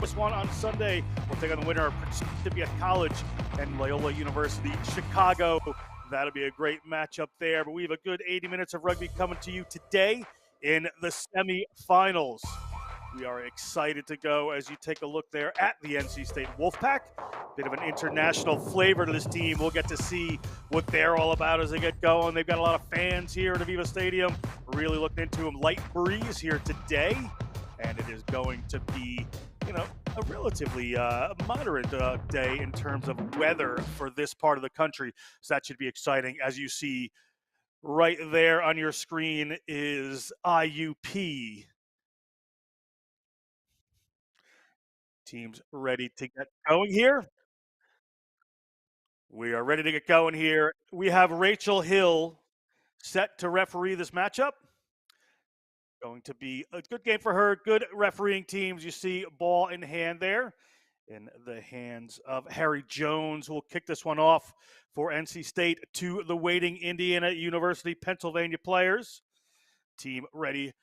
Thomas won on Sunday. We'll take on the winner of Principia College and Loyola University, Chicago. That'll be a great matchup there. But we have a good 80 minutes of rugby coming to you today in the semifinals. We are excited to go as you take a look there at the NC State Wolfpack. Bit of an international flavor to this team. We'll get to see what they're all about as they get going. They've got a lot of fans here at Aviva Stadium. We're really looking into them. Light breeze here today, and it is going to be, a relatively moderate day in terms of weather for this part of the country. So that should be exciting. As you see right there on your screen is IUP. Teams ready to get going here. We are ready to get going here. We have Rachel Hill set to referee this matchup. Going to be a good game for her. Good refereeing teams. You see ball in hand there in the hands of Harry Jones, who will kick this one off for NC State to the waiting Indiana University, Pennsylvania players. Team ready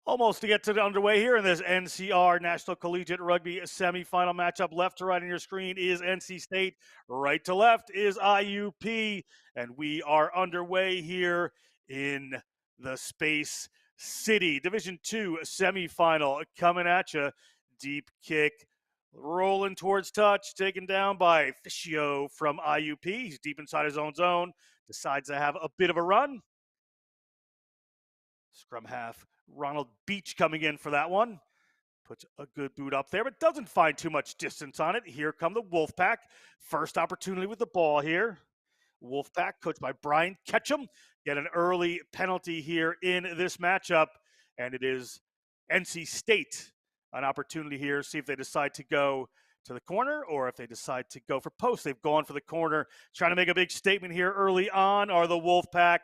almost to get to the underway here in this NCR National Collegiate Rugby semifinal matchup. Left to right on your screen is NC State. Right to left is IUP. And we are underway here in the Space City Division II semifinal. Coming at you. Deep kick. Rolling towards touch. Taken down by Fischio from IUP. He's deep inside his own zone. Decides to have a bit of a run. Scrum half Ronald Beach coming in for that one. Puts a good boot up there, but doesn't find too much distance on it. Here come the Wolfpack. First opportunity with the ball here. Wolfpack, coached by Brian Ketchum, get an early penalty here in this matchup, and it is NC State. An opportunity here, see if they decide to go to the corner or if they decide to go for post. They've gone for the corner. Trying to make a big statement here early on are the Wolfpack.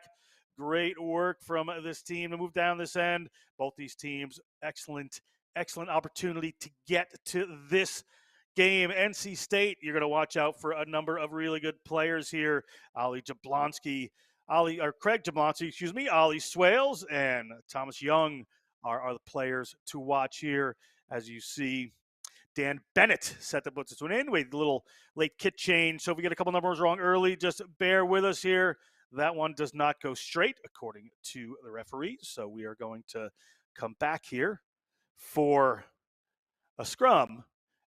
Great work from this team to move down this end. Both these teams, excellent opportunity to get to this game. NC State, you're going to watch out for a number of really good players here. Craig Jablonski, Ollie Swales, and Thomas Young are the players to watch here. As you see, Dan Bennett set to put this one in with a little late kit change. So if we get a couple numbers wrong early, just bear with us here. That one does not go straight, according to the referee. So we are going to come back here for a scrum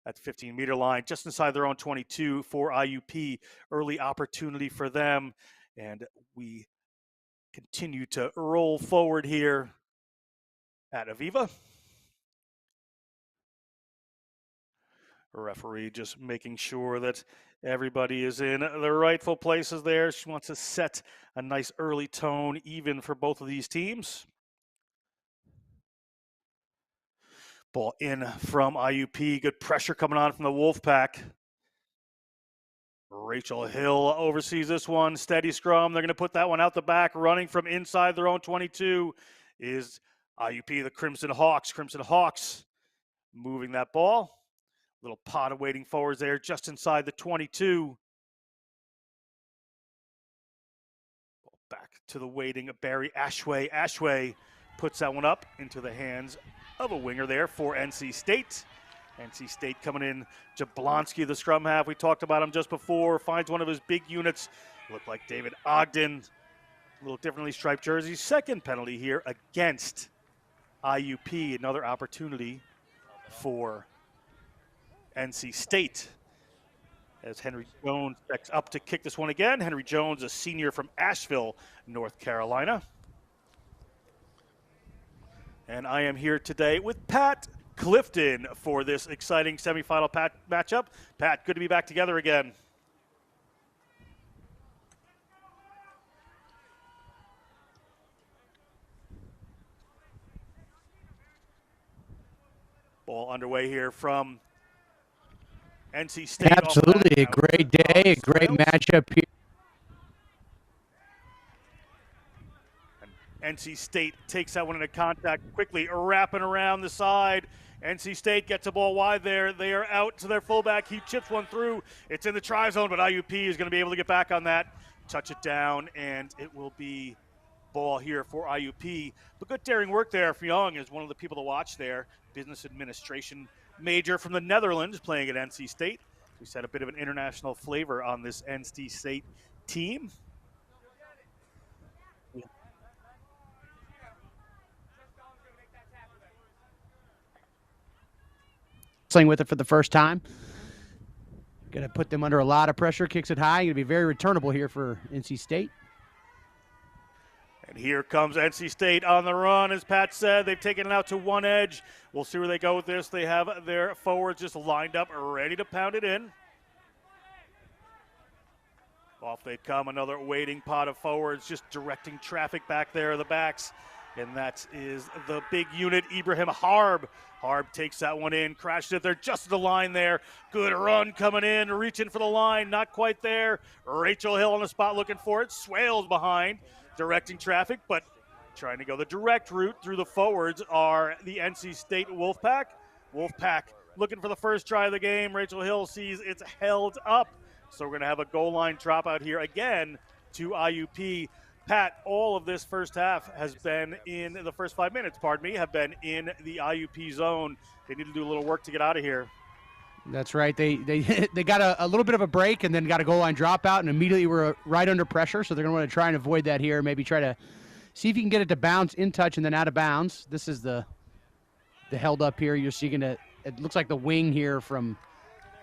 at the 15-meter line, just inside their own 22 for IUP. Early opportunity for them. And we continue to roll forward here at Aviva. Referee just making sure that everybody is in the rightful places there. She wants to set a nice early tone, even for both of these teams. Ball in from IUP. Good pressure coming on from the Wolfpack. Rachel Hill oversees this one. Steady scrum. They're going to put that one out the back. Running from inside their own 22 is IUP, the Crimson Hawks. Crimson Hawks moving that ball. Little pot of waiting forwards there just inside the 22. Back to the waiting of Barry Ashway. Ashway puts that one up into the hands of a winger there for NC State. NC State coming in. Jablonski, the scrum half. We talked about him just before. Finds one of his big units. Looked like David Ogden. A little differently striped jersey. Second penalty here against IUP. Another opportunity for NC State as Henry Jones backs up to kick this one again. Henry Jones, a senior from Asheville, North Carolina. And I am here today with Pat Clifton for this exciting semifinal matchup. Pat, good to be back together again. Ball underway here from NC State. Absolutely, a great day, a great matchup here. And NC State takes that one into contact quickly, wrapping around the side. NC State gets the ball wide there. They are out to their fullback. He chips one through. It's in the try zone, but IUP is going to be able to get back on that, touch it down, and it will be ball here for IUP. But good daring work there for Young is one of the people to watch there. Business administration major from the Netherlands playing at NC State. So he's had a bit of an international flavor on this NC State team. Playing with it for the first time. Going to put them under a lot of pressure. Kicks it high. Going to be very returnable here for NC State. And here comes NC State on the run. As Pat said, they've taken it out to one edge. We'll see where they go with this. They have their forwards just lined up, ready to pound it in. Off they come, another waiting pot of forwards, just directing traffic back there, the backs. And that is the big unit, Ibrahim Harb. Harb takes that one in, crashes it there, just the line there. Good run coming in, reaching for the line, not quite there. Rachel Hill on the spot looking for it, Swales behind, directing traffic, but trying to go the direct route through the forwards are the NC State Wolfpack. Wolfpack looking for the first try of the game. Rachel Hill sees it's held up. So we're going to have a goal line dropout here again to IUP. Pat, all of this first half has been in the first 5 minutes, have been in the IUP zone. They need to do a little work to get out of here. That's right. They got a little bit of a break and then got a goal line dropout and immediately were right under pressure. So they're going to want to try and avoid that here. Maybe try to see if you can get it to bounce in touch and then out of bounds. This is the held up here. You're seeing it. It looks like the wing here from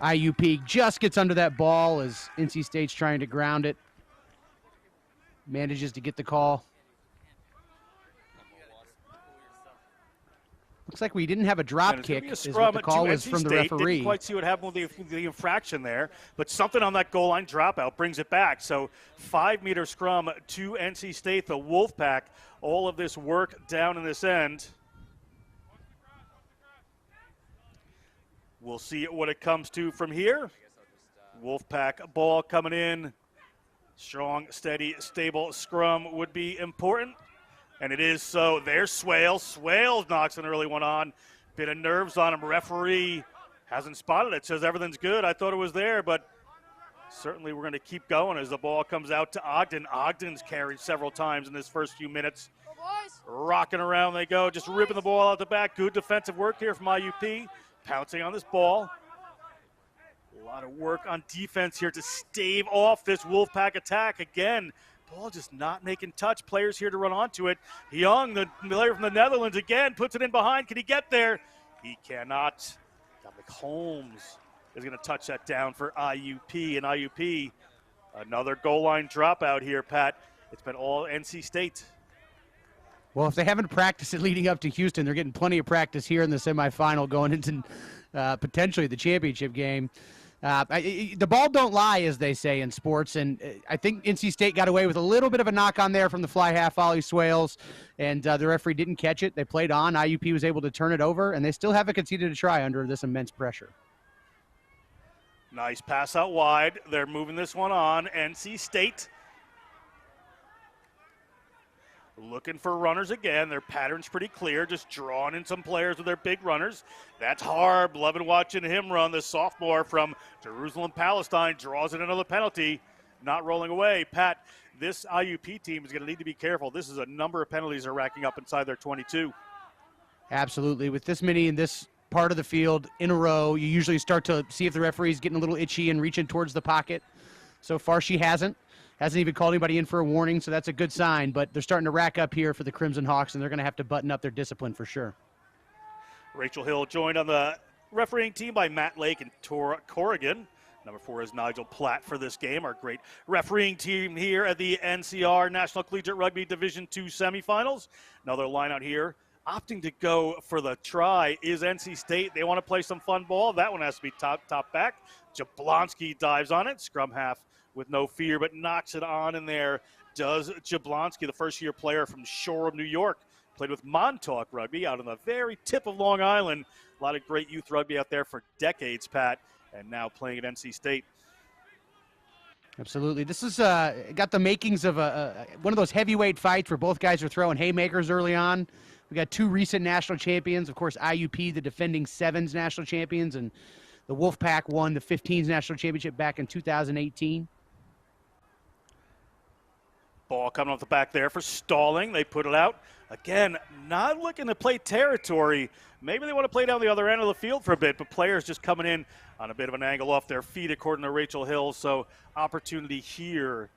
IUP just gets under that ball as NC State's trying to ground it. Manages to get the call. Looks like we didn't have a drop kick. Is what the call was from the referee. Didn't quite see what happened with the infraction there, but something on that goal line dropout brings it back. So 5-meter scrum to NC State, the Wolfpack. All of this work down in this end. We'll see what it comes to from here. Wolfpack ball coming in. Strong, steady, stable scrum would be important. And it is so. There's Swales. Swales knocks an early one on. Bit of nerves on him. Referee hasn't spotted it. Says everything's good. I thought it was there, but certainly we're going to keep going as the ball comes out to Ogden. Ogden's carried several times in this first few minutes. Rocking around they go, just ripping the ball out the back. Good defensive work here from IUP. Pouncing on this ball. A lot of work on defense here to stave off this Wolfpack attack. Again, ball just not making touch. Players here to run onto it. Young, the player from the Netherlands, again, puts it in behind. Can he get there? He cannot. Dominic Holmes is going to touch that down for IUP. And IUP, another goal line dropout here, Pat. It's been all NC State. Well, if they haven't practiced it leading up to Houston, they're getting plenty of practice here in the semifinal going into potentially the championship game. The ball don't lie, as they say in sports, and I think NC State got away with a little bit of a knock on there from the fly half volley Swales, and the referee didn't catch it. They played on. IUP was able to turn it over, and they still haven't conceded a try under this immense pressure. Nice pass out wide. They're moving this one on. NC State looking for runners again. Their pattern's pretty clear, just drawing in some players with their big runners. That's Harb, loving watching him run. The sophomore from Jerusalem, Palestine, draws in another penalty, not rolling away. Pat, this IUP team is going to need to be careful. This is a number of penalties they're racking up inside their 22. Absolutely. With this many in this part of the field in a row, you usually start to see if the referee's getting a little itchy and reaching towards the pocket. So far, she hasn't even called anybody in for a warning, so that's a good sign. But they're starting to rack up here for the Crimson Hawks, and they're going to have to button up their discipline for sure. Rachel Hill joined on the refereeing team by Matt Lake and Tora Corrigan. Number 4 is Nigel Platt for this game, our great refereeing team here at the NCR National Collegiate Rugby Division II Semifinals. Another line out here. Opting to go for the try is NC State. They want to play some fun ball. That one has to be top back. Jablonski dives on it. Scrum half with no fear, but knocks it on in there. Does Jablonski, the first-year player from Shoreham, New York. Played with Montauk Rugby out on the very tip of Long Island. A lot of great youth rugby out there for decades, Pat, and now playing at NC State. Absolutely. This is got the makings of one of those heavyweight fights where both guys are throwing haymakers early on. We got 2 recent national champions. Of course, IUP, the defending 7s national champions, and the Wolfpack won the 15s national championship back in 2018. Ball coming off the back there for stalling. They put it out. Again, not looking to play territory. Maybe they want to play down the other end of the field for a bit, but players just coming in on a bit of an angle off their feet, according to Rachel Hill. So opportunity here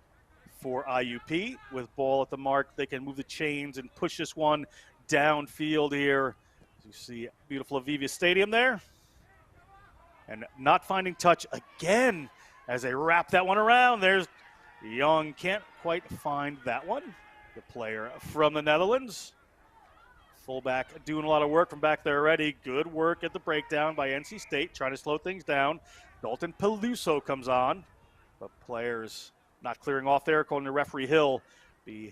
for IUP with ball at the mark. They can move the chains and push this one downfield here. As you see, beautiful Aviva Stadium there. And not finding touch again as they wrap that one around. There's Young, can't quite find that one. The player from the Netherlands. Fullback doing a lot of work from back there already. Good work at the breakdown by NC State, trying to slow things down. Dalton Peluso comes on, but players not clearing off there, according to referee Hill. The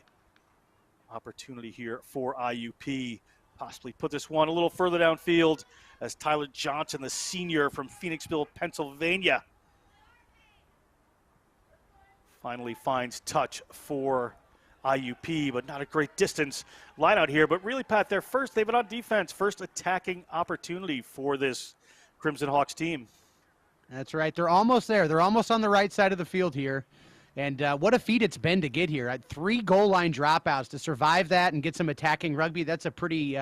opportunity here for IUP. Possibly put this one a little further downfield as Tyler Johnson, the senior from Phoenixville, Pennsylvania, finally finds touch for IUP, but not a great distance line out here. But really, Pat, they've been on defense, first attacking opportunity for this Crimson Hawks team. That's right. They're almost there. They're almost on the right side of the field here. And what a feat it's been to get here. 3 goal line dropouts to survive that and get some attacking rugby. That's a pretty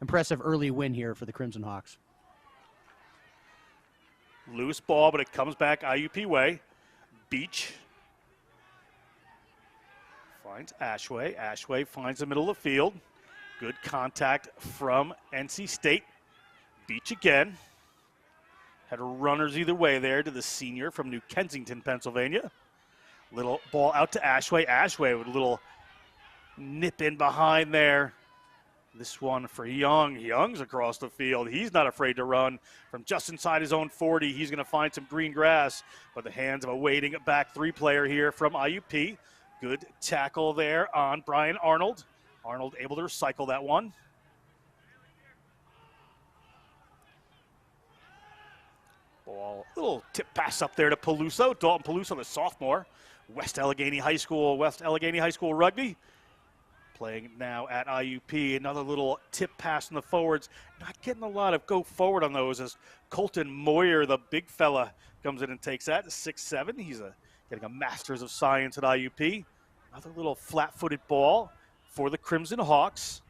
impressive early win here for the Crimson Hawks. Loose ball, but it comes back IUP way. Beach finds Ashway. Ashway finds the middle of the field. Good contact from NC State. Beach again. Had runners either way there to the senior from New Kensington, Pennsylvania. Little ball out to Ashway. Ashway with a little nip in behind there. This one for Young. Young's across the field. He's not afraid to run from just inside his own 40. He's going to find some green grass, but the hands of a waiting back 3 player here from IUP. Good tackle there on Brian Arnold. Arnold able to recycle that one. Ball, little tip pass up there to Peluso. Dalton Peluso, the sophomore. West Allegheny High School rugby. Playing now at IUP. Another little tip pass in the forwards. Not getting a lot of go forward on those as Colton Moyer, the big fella, comes in and takes that. 6'7". He's getting a Master's of Science at IUP. Another little flat-footed ball for the Crimson Hawks.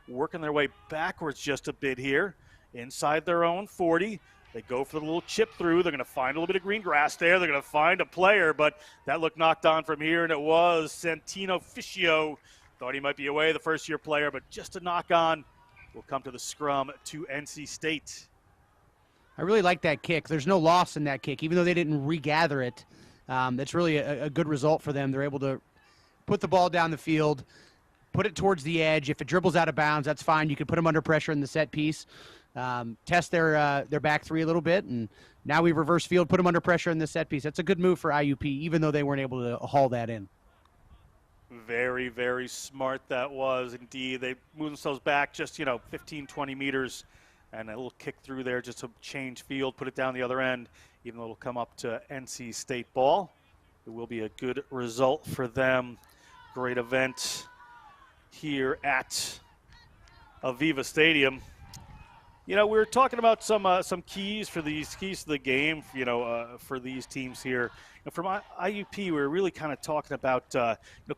Working their way backwards just a bit here. Inside their own 40. They go for the little chip through. They're going to find a little bit of green grass there. They're going to find a player, but that looked knocked on from here, and it was Santino Fischio. Thought he might be away, the first-year player, but just a knock on. We'll come to the scrum to NC State. I really like that kick. There's no loss in that kick, even though they didn't regather it. That's really a good result for them. They're able to put the ball down the field, put it towards the edge. If it dribbles out of bounds, that's fine. You can put them under pressure in the set piece. Test their back 3 a little bit, and now we reverse field, put them under pressure in the set piece. That's a good move for IUP, even though they weren't able to haul that in. Very, very smart that was indeed. They moved themselves back just, 15, 20 meters, and a little kick through there just to change field, put it down the other end, even though it'll come up to NC State ball. It will be a good result for them. Great event here at Aviva Stadium. We were talking about some keys to the game, for these teams here. From IUP, we were really kind of talking about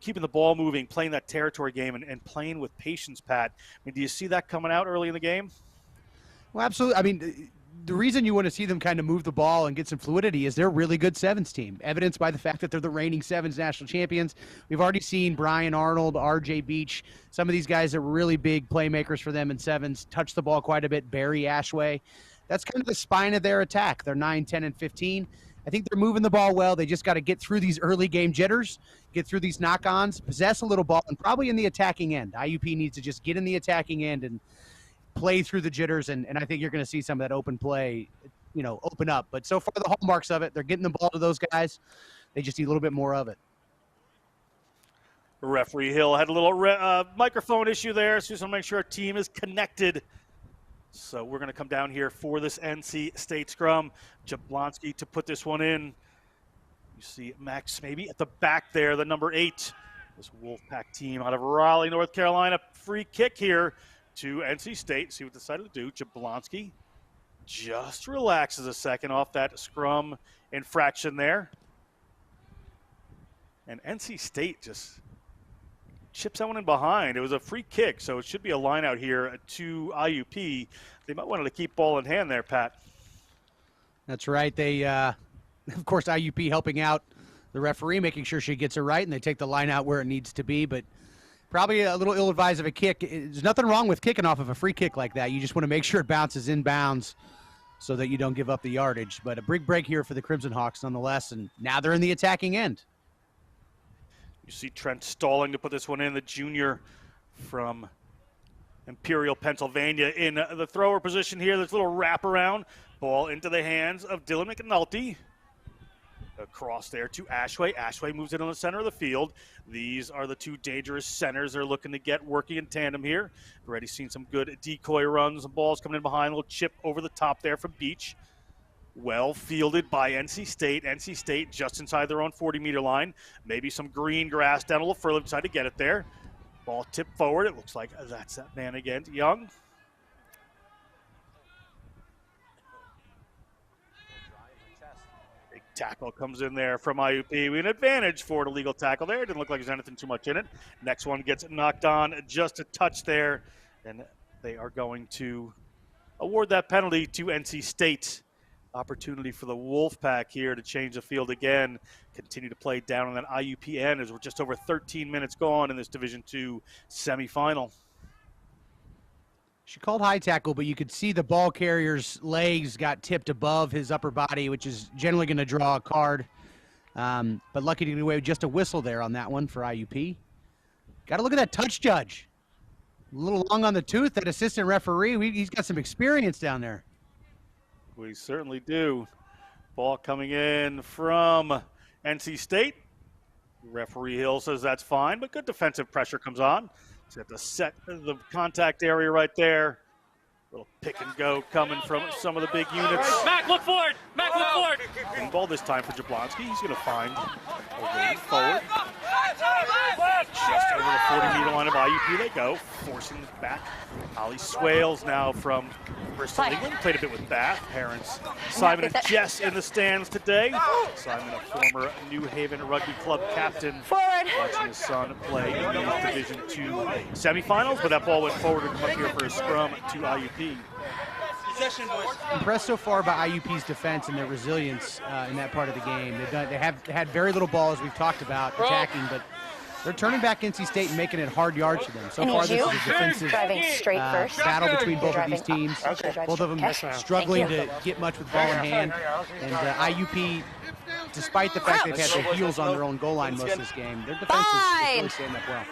keeping the ball moving, playing that territory game, and playing with patience, Pat. Do you see that coming out early in the game? Well, absolutely. The reason you want to see them kind of move the ball and get some fluidity is they're a really good sevens team, evidenced by the fact that they're the reigning sevens national champions. We've already seen Brian Arnold, RJ Beach, some of these guys that were really big playmakers for them in sevens, touch the ball quite a bit. Barry Ashway. That's kind of the spine of their attack. They're 9, 10, and 15. I think they're moving the ball well. They just got to get through these early game jitters, get through these knock-ons, possess a little ball, and probably in the attacking end. IUP needs to just get in the attacking end and play through the jitters, and I think you're going to see some of that open play, open up. But so far, the hallmarks of it, they're getting the ball to those guys. They just need a little bit more of it. Referee Hill had a little microphone issue there, so just want to make sure our team is connected. So we're going to come down here for this NC State scrum. Jablonski to put this one in. You see Max maybe at the back there, the number 8. This Wolfpack team out of Raleigh, North Carolina. Free kick here to NC State. See what they decided to do. Jablonski just relaxes a second off that scrum infraction there. And NC State just chips that one in behind. It was a free kick, so it should be a line out here to IUP. They might want to keep ball in hand there, Pat. That's right. They, of course, IUP helping out the referee, making sure she gets it right, and they take the line out where it needs to be. But probably a little ill-advised of a kick. There's nothing wrong with kicking off of a free kick like that. You just want to make sure it bounces in bounds so that you don't give up the yardage. But a big break here for the Crimson Hawks nonetheless, and now they're in the attacking end. You see Trent stalling to put this one in, the junior from Imperial, Pennsylvania, in the thrower position here. There's a little wraparound. Ball into the hands of Dylan McNulty. Across there to Ashway. Ashway moves it on the center of the field. These are the two dangerous centers they're looking to get working in tandem here. Already seen some good decoy runs. Some balls coming in behind. A little chip over the top there from Beach. Well fielded by NC State. NC State just inside their own 40-meter line. Maybe some green grass down a little further inside to get it there. Ball tipped forward. It looks like that's that man again, Young. Big tackle comes in there from IUP. An advantage for the legal tackle there. Didn't look like there's anything too much in it. Next one gets knocked on just a touch there. And they are going to award that penalty to NC State. Opportunity for the Wolfpack here to change the field again. Continue to play down on that IUP end as we're just over 13 minutes gone in this Division II semifinal. She called high tackle, but you could see the ball carrier's legs got tipped above his upper body, which is generally going to draw a card. But lucky to get away with just a whistle there on that one for IUP. Got to look at that touch judge. A little long on the tooth, that assistant referee. He's got some experience down there. We certainly do. Ball coming in from NC State. Referee Hill says that's fine, but good defensive pressure comes on. So have to set the contact area right there. Little pick and go coming from some of the big units. Mac, look forward! Mac, look forward! Green ball this time for Jablonski. He's going to find a way forward. Just over the 40-meter line of IUP they go, forcing it back. Holly Swales now from Bristol, England. Played a bit with Bath. Parents Simon and Jess in the stands today. Simon, a former New Haven Rugby Club captain, watching his son play in the Division II semifinals. But that ball went forward to come up here for a scrum to IUP. Impressed so far by IUP's defense and their resilience in that part of the game. They have had very little ball, as we've talked about, attacking, but they're turning back NC State and making it hard yards for them. So far, this is a defensive battle between both of these teams. Both of them struggling to get much with ball in hand. And IUP, despite the fact they've had their heels on their own goal line most of this game, their defense is really standing up well.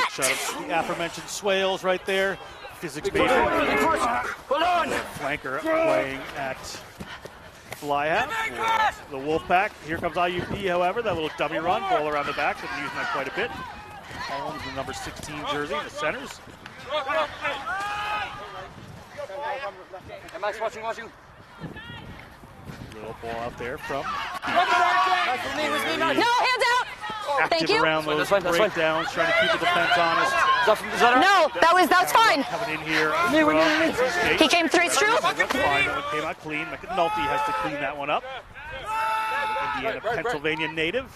Shot of the aforementioned Swales right there. Physics based. Flanker playing at fly half for the Wolfpack. Here comes IUP, however. That little dummy run, ball around the back. They've been using that quite a bit. Holmes, the number 16 jersey, the centers. Max, watching. Little ball out there from. No, hands out! Thank you. Around those breakdowns, trying to keep the defense honest. No, that's fine. Coming in here from NC State. He came straight through. That's fine. That one came out clean. McNulty has to clean that one up. Indiana, Pennsylvania native.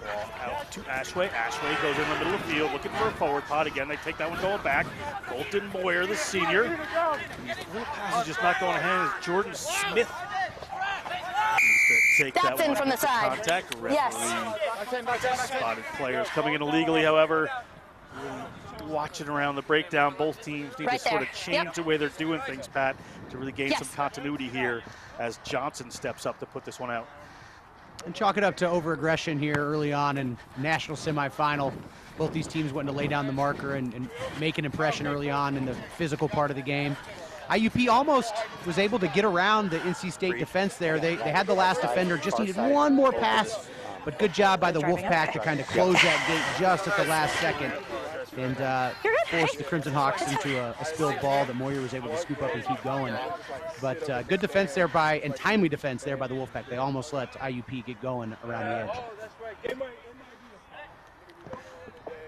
Ball out to Ashway. Ashway goes in the middle of the field looking for a forward pot. Again, they take that one going back. Colton Moyer, the senior. These little passes just not going ahead as Jordan Smith. Take That's that in from the side. Contact. Yes. Spotted players coming in illegally, however. Really watching around the breakdown. Both teams need to sort of change the way they're doing things, Pat, to really gain some continuity here as Johnson steps up to put this one out. And chalk it up to over-aggression here early on in national semifinal. Both these teams wanting to lay down the marker and make an impression early on in the physical part of the game. IUP almost was able to get around the NC State defense there. They had the last defender, just needed one more pass, but good job by the Wolfpack to kind of close that gate just at the last second and force the Crimson Hawks into a spilled ball that Moyer was able to scoop up and keep going. But good defense there and timely defense there by the Wolfpack. They almost let IUP get going around the edge.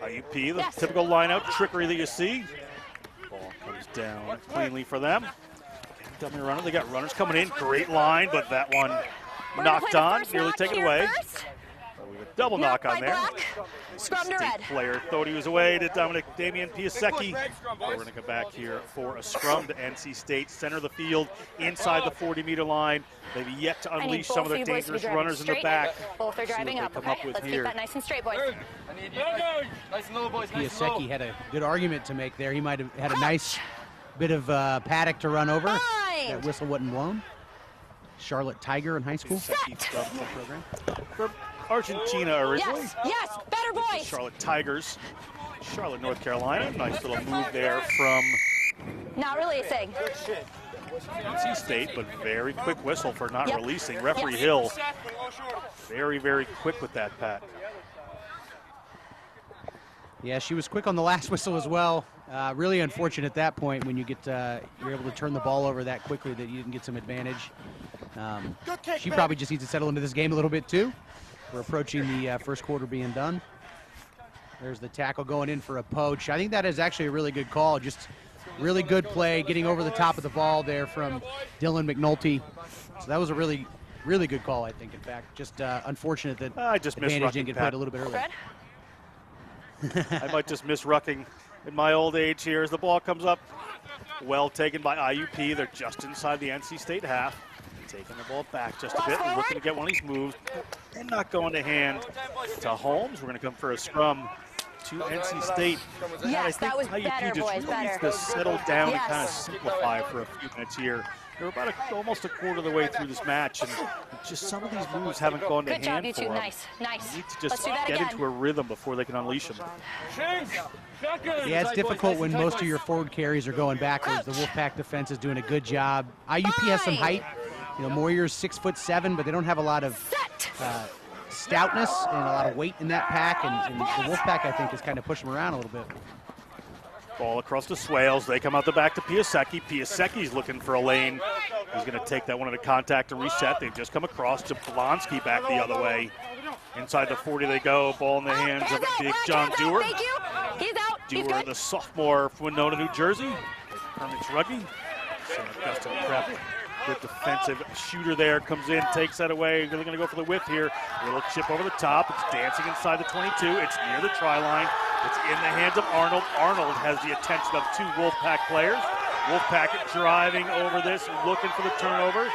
IUP, the typical lineout trickery that you see. Ball comes down cleanly for them. Dummy runner. They got runners coming in. Great line, but that one knocked on, nearly taken away. A We have a double knock on there. Scrum to red. Player thought he was away to Damian Piasecki. We're going to come back here for a scrum to NC State. Center of the field, inside the 40-meter line. They've yet to unleash some of their dangerous runners in the back. Both are driving up, okay? Let's keep that nice and straight, boys. Nice and low, boys. Piasecki had a good argument to make there. He might have had a nice bit of paddock to run over. That whistle wasn't blown. Charlotte Tiger in high school. Program. From Argentina originally. Yes, better boys. Charlotte Tigers, Charlotte, North Carolina. Nice little move there from Not releasing. NC State, but very quick whistle for not releasing. Referee Hill, very, very quick with that, Pat. Yeah, she was quick on the last whistle as well. Really unfortunate at that point when you get you're able to turn the ball over that quickly that you didn't get some advantage. She probably just needs to settle into this game a little bit too. We're approaching the first quarter being done. There's the tackle going in for a poach. I think that is actually a really good call. Just really good play, getting over the top of the ball there from Dylan McNulty. So that was a really, really good call, I think, in fact. Just unfortunate that advantage didn't get played a little bit earlier. I might just miss rucking in my old age here as the ball comes up. Well taken by IUP. They're just inside the NC State half. Taking the ball back just a bit and looking to get one of these moves. They're not going to hand to Holmes. We're going to come for a scrum to NC State. Yes, that was IUP better, just boys, really needs to settle down and kind of simplify for a few minutes here. They're about almost a quarter of the way through this match, and just some of these moves haven't gone to hand for them. Good job, you two. Nice, nice. They need to just get into a rhythm before they can unleash them. Yeah, it's difficult when most of your forward carries are going backwards. The Wolfpack defense is doing a good job. IUP has some height. You know, Moyer's 6'7", but they don't have a lot of stoutness and a lot of weight in that pack, and the Wolfpack, I think, is kind of pushing them around a little bit. Ball across to Swales. They come out the back to Piasecki. Piasecki's looking for a lane. He's going to take that one into contact and reset. They've just come across. Jablonski back the other way. Inside the 40 they go. Ball in the hands of Big John Dewar. Thank you. He's out. Dewar, the sophomore from Winona, New Jersey. Permits Rugby. So Augustine Prep. Good defensive shooter there, comes in, takes that away. They're going to go for the whip here. A little chip over the top. It's dancing inside the 22. It's near the try line. It's in the hands of Arnold. Arnold has the attention of two Wolfpack players. Wolfpack driving over this, looking for the turnover.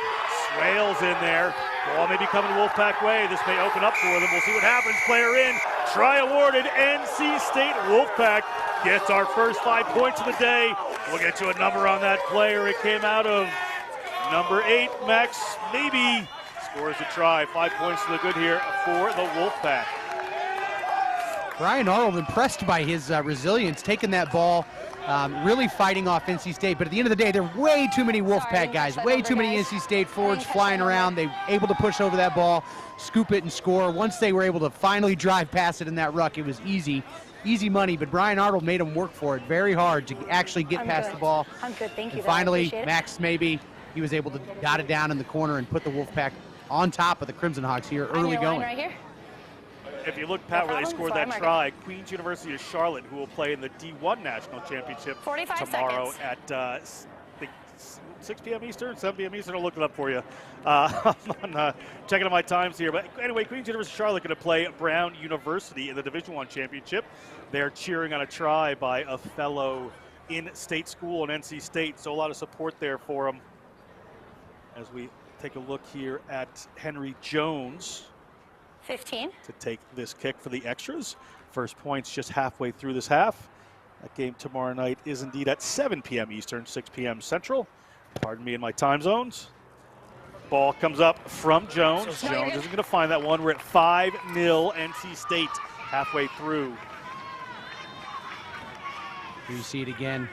Swales in there. Ball may be coming Wolfpack way. This may open up for them. We'll see what happens. Player in. Try awarded. NC State Wolfpack gets our first 5 points of the day. We'll get you a number on that player. It came out of number 8, Max maybe scores a try. 5 points to the good here for the Wolfpack. Brian Arnold impressed by his resilience, taking that ball, really fighting off NC State. But at the end of the day, there are way too many Wolfpack guys, way too many NC State forwards flying around. They were able to push over that ball, scoop it, and score. Once they were able to finally drive past it in that ruck, it was easy money. But Brian Arnold made them work for it very hard to actually get past the ball. I'm good, thank you. And finally, Max maybe, he was able to dot it down in the corner and put the Wolfpack on top of the Crimson Hawks here early going. Right here. If you look, Pat, where they scored that try, Queens University of Charlotte, who will play in the D1 National Championship tomorrow at 6 p.m. Eastern, 7 p.m. Eastern. I'll look it up for you. I'm checking on my times here. But anyway, Queens University of Charlotte going to play Brown University in the Division I Championship. They're cheering on a try by a fellow in-state school in NC State, so a lot of support there for them. As we take a look here at Henry Jones. 15. To take this kick for the extras. First points just halfway through this half. That game tomorrow night is indeed at 7 p.m. Eastern, 6 p.m. Central. Pardon me in my time zones. Ball comes up from Jones. Jones isn't going to find that one. We're at 5-0 NC State halfway through. Here you see it again.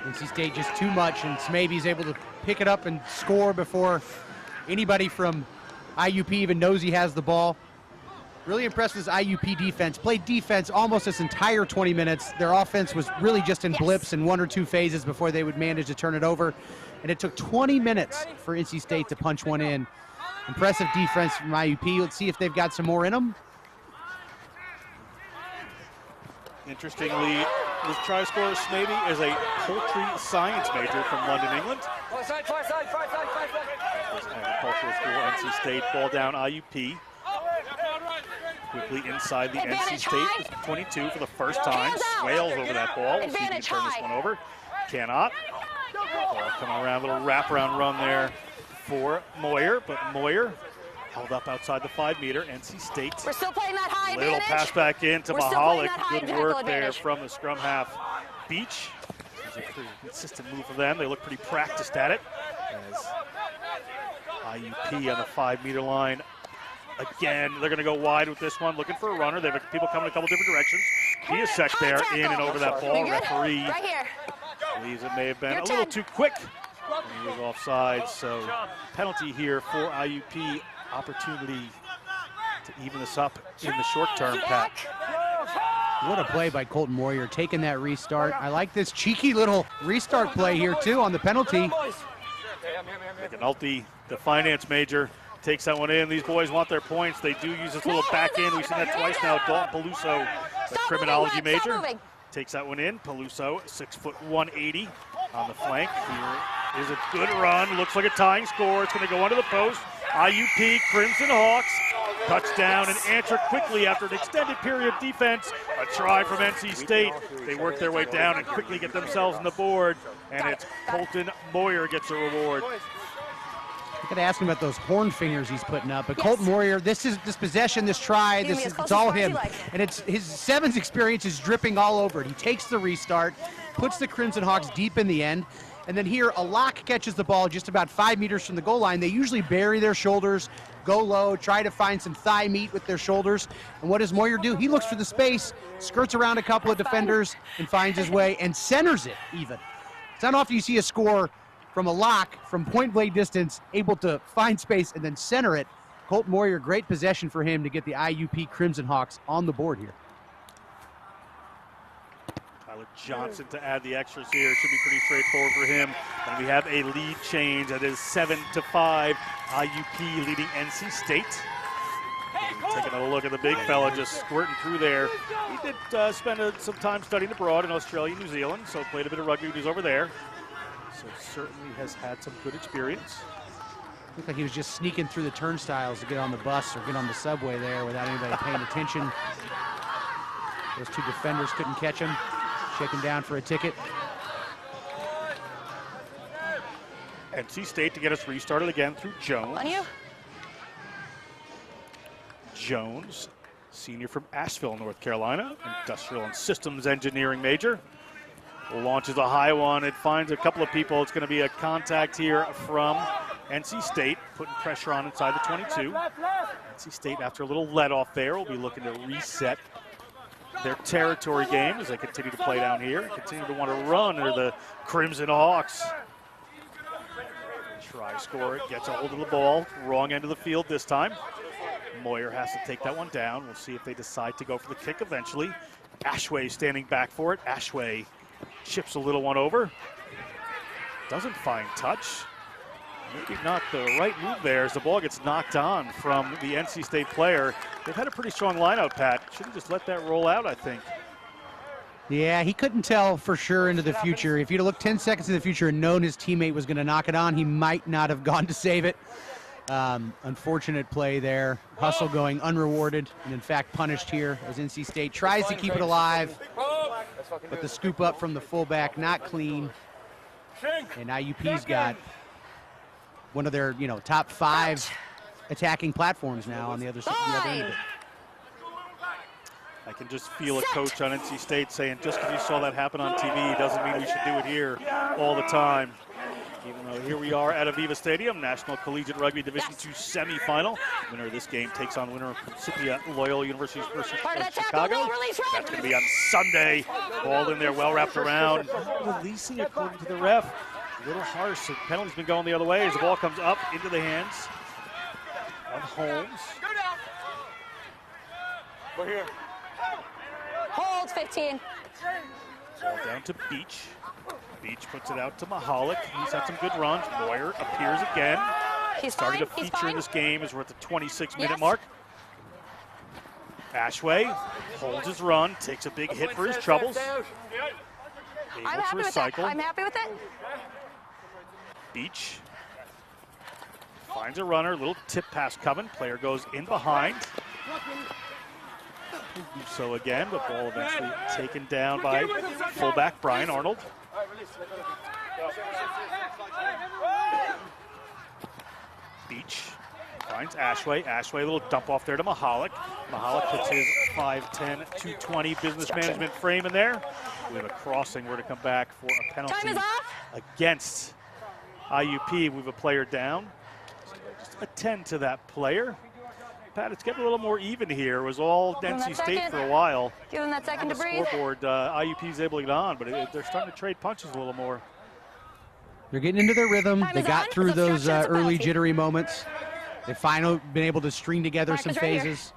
NC State just too much, and Smaby's able to pick it up and score before anybody from IUP even knows he has the ball. Really impressed with this IUP defense. Played defense almost this entire 20 minutes. Their offense was really just in blips and 1 or 2 phases before they would manage to turn it over. And it took 20 minutes for NC State to punch one in. Impressive defense from IUP. Let's see if they've got some more in them. Interestingly, this try scorer, Smaby, is a poultry science major from London, England. Agricultural school, NC State, ball down IUP. quickly inside the NC Advantage State high. 22 for the first time. Hands out. Swales over that ball. We'll see if he can Advantage turn this high. one over. Cannot. Ball coming around, a little wraparound run there for Moyer, but Moyer held up outside the 5-meter. NC State. We're still playing that high Little advantage. pass back in to We're still playing Mahalik. that high Good tackle work there advantage. from the scrum half. Beach. It's a pretty consistent move for them. They look pretty practiced at it. As IUP on the 5-meter line. Again, they're going to go wide with this one, looking for a runner. They have people coming a couple different directions. Kiasek there, in and over that ball. Referee Right here. believes it may have been Your a little 10. too quick. And he was offside, so penalty here for IUP. Opportunity to even this up in the short term, Pat. What a play by Colton Moyer, taking that restart. I like this cheeky little restart play here, too, on the penalty. McAnulty, the finance major, takes that one in. These boys want their points. They do use this little back end. We've seen that twice now. Dalton Peluso, the criminology major, takes that one in. Peluso, 6', 180 on the flank. Here is a good run. Looks like a tying score. It's going to go under the post. IUP, Crimson Hawks, touchdown and answered quickly after an extended period of defense. A try from NC State. They work their way down and quickly get themselves on the board. And it's Colton Moyer gets a reward. I got to ask him about those horn fingers he's putting up. But Colton Moyer, this possession, this try, it's all him. And it's his sevens experience is dripping all over it. He takes the restart, puts the Crimson Hawks deep in the end. And then here, a lock catches the ball just about 5 meters from the goal line. They usually bury their shoulders, go low, try to find some thigh meat with their shoulders. And what does Moyer do? He looks for the space, skirts around a couple of defenders, and finds his way and centers it even. It's not often you see a score from a lock, from point-blank distance, able to find space and then center it. Colton Moyer, great possession for him to get the IUP Crimson Hawks on the board here. Tyler Johnson to add the extras here. Should be pretty straightforward for him. And we have a lead change. That is 7-5. IUP leading NC State. Taking a look at the big fella just squirting through there. He did spend some time studying abroad in Australia, New Zealand, so played a bit of rugby when he was over there. So certainly has had some good experience. Looked like he was just sneaking through the turnstiles to get on the bus or get on the subway there without anybody paying attention. Those two defenders couldn't catch him. Shake him down for a ticket. NC State to get us restarted again through Jones. On you. Jones, senior from Asheville, North Carolina, industrial and systems engineering major. Launches a high one. It finds a couple of people. It's going to be a contact here from NC State, putting pressure on inside the 22. NC State, after a little let off there, will be looking to reset their territory game as they continue to play down here, continue to want to run under the Crimson Hawks. Try score it, gets a hold of the ball, wrong end of the field this time. Moyer has to take that one down. We'll see if they decide to go for the kick eventually. Ashway standing back for it. Ashway chips a little one over. Doesn't find touch. Maybe not the right move there as the ball gets knocked on from the NC State player. They've had a pretty strong lineout, Pat. Should have just let that roll out, I think. Yeah, he couldn't tell for sure into the future. If he'd have looked 10 seconds in the future and known his teammate was going to knock it on, he might not have gone to save it. Unfortunate play there. Hustle going unrewarded and in fact punished here as NC State tries to keep it alive. But the scoop up from the fullback, not clean. And IUP's got one of their, top 5 attacking platforms now on the other end of it. I can just feel a coach on NC State saying, just because you saw that happen on TV doesn't mean we should do it here all the time. Even though here we are at Aviva Stadium, National Collegiate Rugby Division II Semifinal. Winner of this game takes on winner of Principia Loyola University versus Chicago. That's going to be on Sunday. Ball in there, well wrapped around. Releasing according to the ref. A little harsh. The penalty's been going the other way as the ball comes up into the hands of Holmes. We're here. Hold 15. Ball down to Beach. Beach puts it out to Mahalik. He's had some good runs. Moyer appears again. He's Started fine. to He's feature fine. in this game as we're at the 26-minute Yes. mark. Ashway holds his run, takes a big hit for his troubles. Able I'm to happy with that. recycle. I'm happy with it. Beach finds a runner, little tip pass coming. Player goes in behind. So again, the ball eventually taken down by fullback Brian Arnold. Beach finds Ashway. Ashway, a little dump off there to Mahalik. Mahalik puts his 5'10", 220 business management frame in there. We have a crossing. We're to come back for a penalty Time is off. against IUP. We have a player down. So just attend to that player. Pat, it's getting a little more even here. It was all Give him NC that State second. for a while. Give him that second to On the breathe. scoreboard, IUP's able to get on, but they're starting to trade punches a little more. They're getting into their rhythm. Time They is got on. through It's those obstruction, it's a early penalty. jittery moments. They've finally been able to string together Mark some is right here. phases.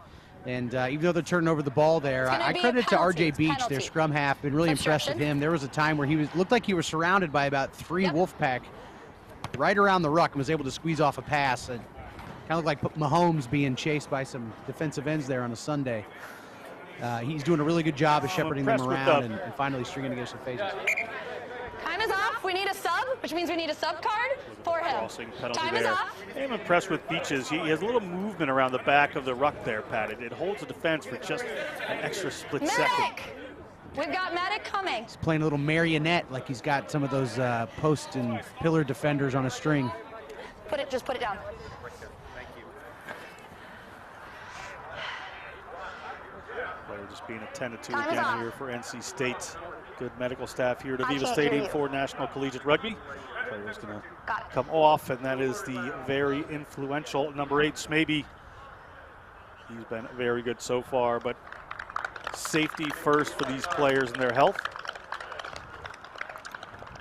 And even though they're turning over the ball there, It's gonna I be a credit it to penalty. RJ It's Beach, penalty. their scrum half. Been really impressed with Obstruction. him. There was a time where looked like he was surrounded by about 3 Yep. Wolfpack right around the ruck and was able to squeeze off a pass. And kind of looked like Mahomes being chased by some defensive ends there on a Sunday. He's doing a really good job of shepherding them impressed with around and finally stringing together some phases. Time is off. We need a sub, which means we need a sub card for him. Crossing penalty Time is there. off. I'm impressed with Beaches. He has a little movement around the back of the ruck there, Pat. It holds the defense for just an extra split second. Medic. We've got medic coming. He's playing a little marionette, like he's got some of those post and pillar defenders on a string. Just put it down. Player just being attended to Time is again off. here for NC State. Good medical staff here at I Aviva can't Stadium hear you. for National Collegiate Rugby. Player's going to Got it. come off, and that is the very influential number 8, Smaby. He's been very good so far, but safety first for these players and their health.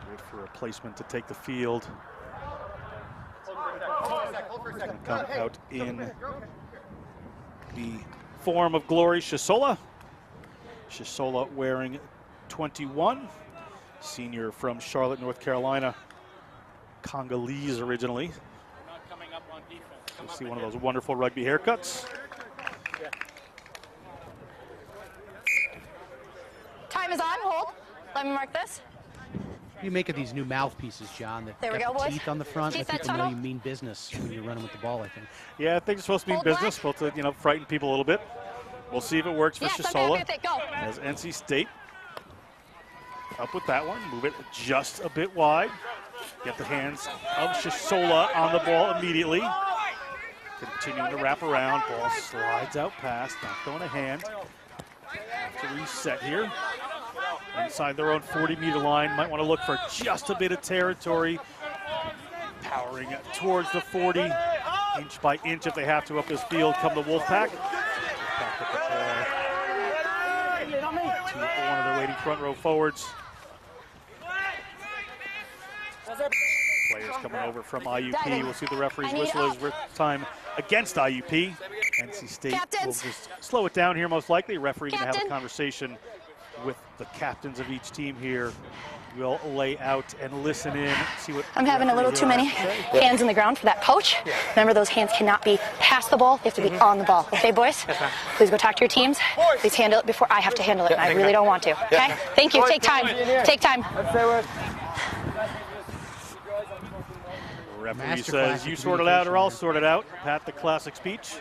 Wait for a placement to take the field. He's going to come out in the form of Glory Shisola. Shisola wearing 21. Senior from Charlotte, North Carolina. Congolese originally. You'll see one of those wonderful rugby haircuts. Time is on. Hold. Let me mark this. What do you make of these new mouthpieces, John, that There we got go, the boys. teeth on the front? Keep Let that people know tunnel. you mean business when you're running with the ball, I think. Yeah, I think it's supposed to be Hold business, black. supposed to, frighten people a little bit. We'll see if it works for Yes, I'm happy Shisola. with it. Go. As NC State up with that one, move it just a bit wide. Get the hands of Shisola on the ball immediately. Continuing to wrap around, ball slides out past, not going to hand. Have to reset here. Inside their own 40-meter line, might want to look for just a bit of territory. Powering towards the 40, inch by inch if they have to up this field, come the Wolfpack. Back at the ball to one of their waiting front row forwards. Players coming over from IUP. We'll see the referee's I need whistle up. is time against IUP. NC State Captains. will just slow it down here most likely. Referee going to have a Captain. conversation with the captains of each team here. We'll lay out and listen in, see what I'm having a little too many hands in the ground for that coach. Remember, those hands cannot be past the ball. They have to be on the ball. Okay, boys? Please go talk to your teams. Please handle it before I have to handle it. And I really don't want to. Okay? Thank you. Take time. Take time. Referee Masterclass says, of you sort it out or I'll communication sort it out. Pat, the classic speech.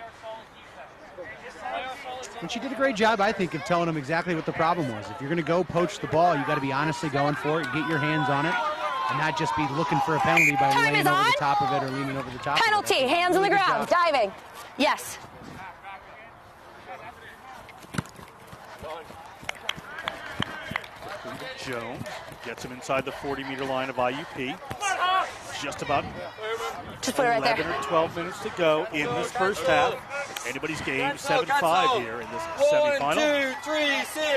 And she did a great job, I think, of telling them exactly what the problem was. If you're going to go poach the ball, you got to be honestly going for it, get your hands on it, and not just be looking for a penalty by Time laying is over on. the top of it or leaning over the top Penalty. of it. Hands on the Really good ground. job. Diving. Yes. Jones gets him inside the 40-meter line of IUP. Just about Just put it right 11 there. or 12 minutes to go in this first half. Anybody's game, 7-5 here in this semifinal. 1, 2, 3, 6, 3,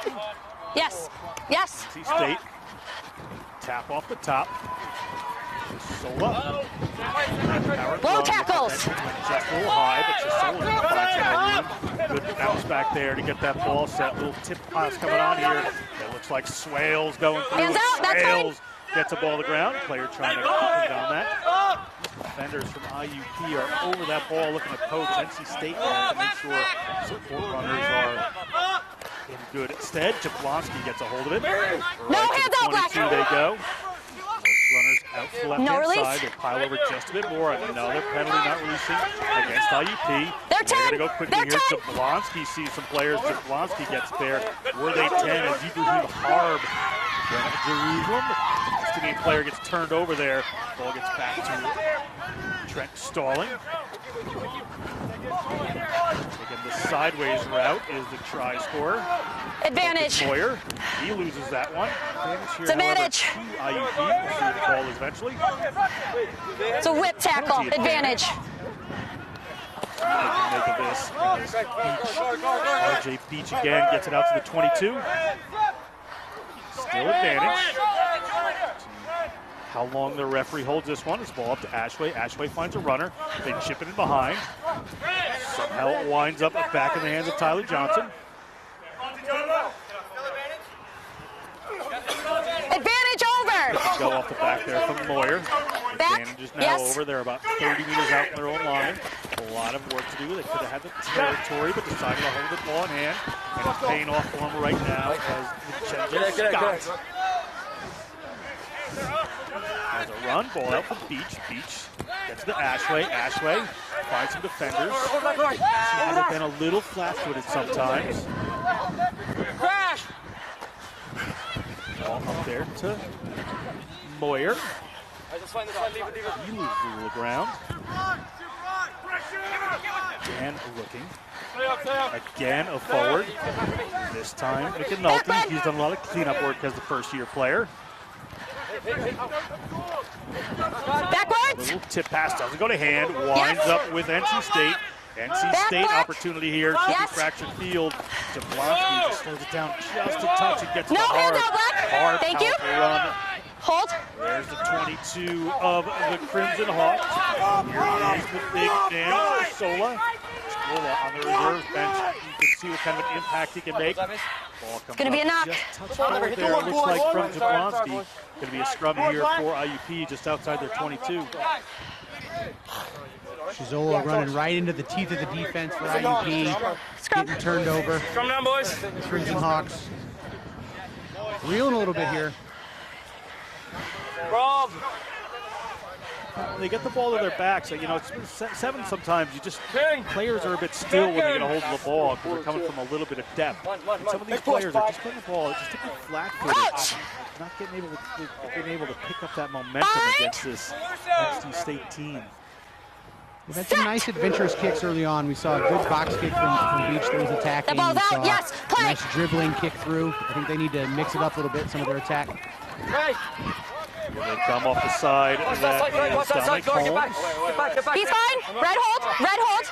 1. Yes. Yes. NC State, tap off the top. Sola. Low tackles. Just a little high, but Sola finds some room. Good bounce back there to get that ball set. Little tip pass coming on here. It looks like Swales going through. Hands out, that's fine. Swales gets a ball to the ground. Player trying to pin down that. Defenders from IUP are over that ball looking to poach. NC State wants to make sure support runners are in good stead. Jablonski gets a hold of it. No Right to hands the out, Black. 22 they go. Most runners out to the No left-hand release. side. They pile over just a bit more. Another penalty not releasing against IUP. They're We're 10. going to go quickly They're here. 10. Jablonski sees some players. Jablonski gets there. Were they 10 as Ibrahim Harb, Jerusalem, Palestinian player, gets turned over there. Ball gets back to Trent Stalling. Taking the sideways route is the try scorer. Advantage. Moyer, he loses that one. Advantage here, It's advantage. however, to IUP. We'll see what the call is eventually. It's a whip tackle. Penalty Advantage. They can make of this. RJ Beach again gets it out to the 22. Still advantage. How long the referee holds this one. It's ball up to Ashway. Ashway finds a runner. They chip it in behind. Somehow it winds up back in the hands of Tyler Johnson. Advantage over. Go off the back there from Moyer. Back. Advantage is now Yes. over. They're about 30 meters out from their own line. A lot of work to do. They could have had the territory, but decided to hold the ball in hand. And it's paying off for them right now as Vincenzo Scott has a run. Ball out for Beach. Beach gets to Ashway. Ashway finds some defenders. Seems to have been a little flat-footed sometimes. Crash! Ball up there to Moyer. That's fine, leave it. He loses the ground. Again looking. Again a forward. This time McAnulty. He's done a lot of cleanup work as the first-year player. Backwards. Little tip pass doesn't go to hand. Winds up with NC State. NC State opportunity here. Should be fractured field. Jablonski just slows it down just a touch. It gets to No Hard. hands out, Black. Hard Thank you. powerful run. Hold. There's the 22 of the Crimson Hawks. Here is the big man, Sola. Sola on the reserve bench. You can see what kind of an impact he can make. It's going to be a knock. Just touch forward there. It looks like from Jablonski. Going to be a scrum here for IUP just outside their 22. Shizola running right into the teeth of the defense for IUP. Getting turned over. Come down, boys. Crimson Hawks reeling a little bit here. Rob. They get the ball to their backs. So, it's 7 sometimes. Players are a bit still when they get a hold of the ball because they're coming from a little bit of depth. And some of these players are just putting the ball, just taking flat-footed, not being able to pick up that momentum against this NC State team. We've had some nice adventurous kicks early on. We saw a good box kick from Beach that was attacking. The ball's We out. saw Yes, play. a nice dribbling kick through. I think they need to mix it up a little bit, some of their attack. Right. They come off the side. That is Dominic Holmes. He's fine. Red hold.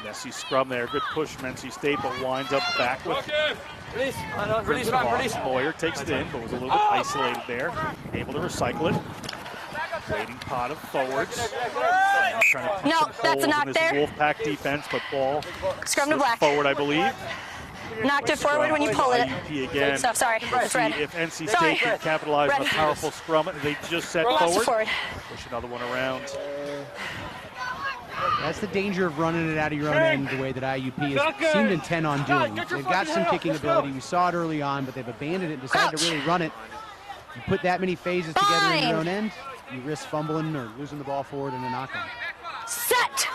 Messy scrum there. Good push from NC State, but winds up back with Release. Release, man, release. Moyer takes it in, but was a little bit isolated there. Able to recycle it. Waiting pot of forwards. Trying to punch No, some that's a holes knock in this there. Wolfpack defense, but ball Scrum to slips Black. forward, I believe. Knocked it forward when you pull it. IUP again. Good stuff. Sorry. We'll It's see red. if NC Sorry. State can capitalize on a Red. powerful scrum. They just set Lost it forward. forward. Push another one around. That's the danger of running it out of your own end the way that IUP has seemed intent on doing. They've got some kicking ability. We saw it early on, but they've abandoned it and decided to really run it. You put that many phases together in your own end, you risk fumbling or losing the ball forward in a knock-on. Set.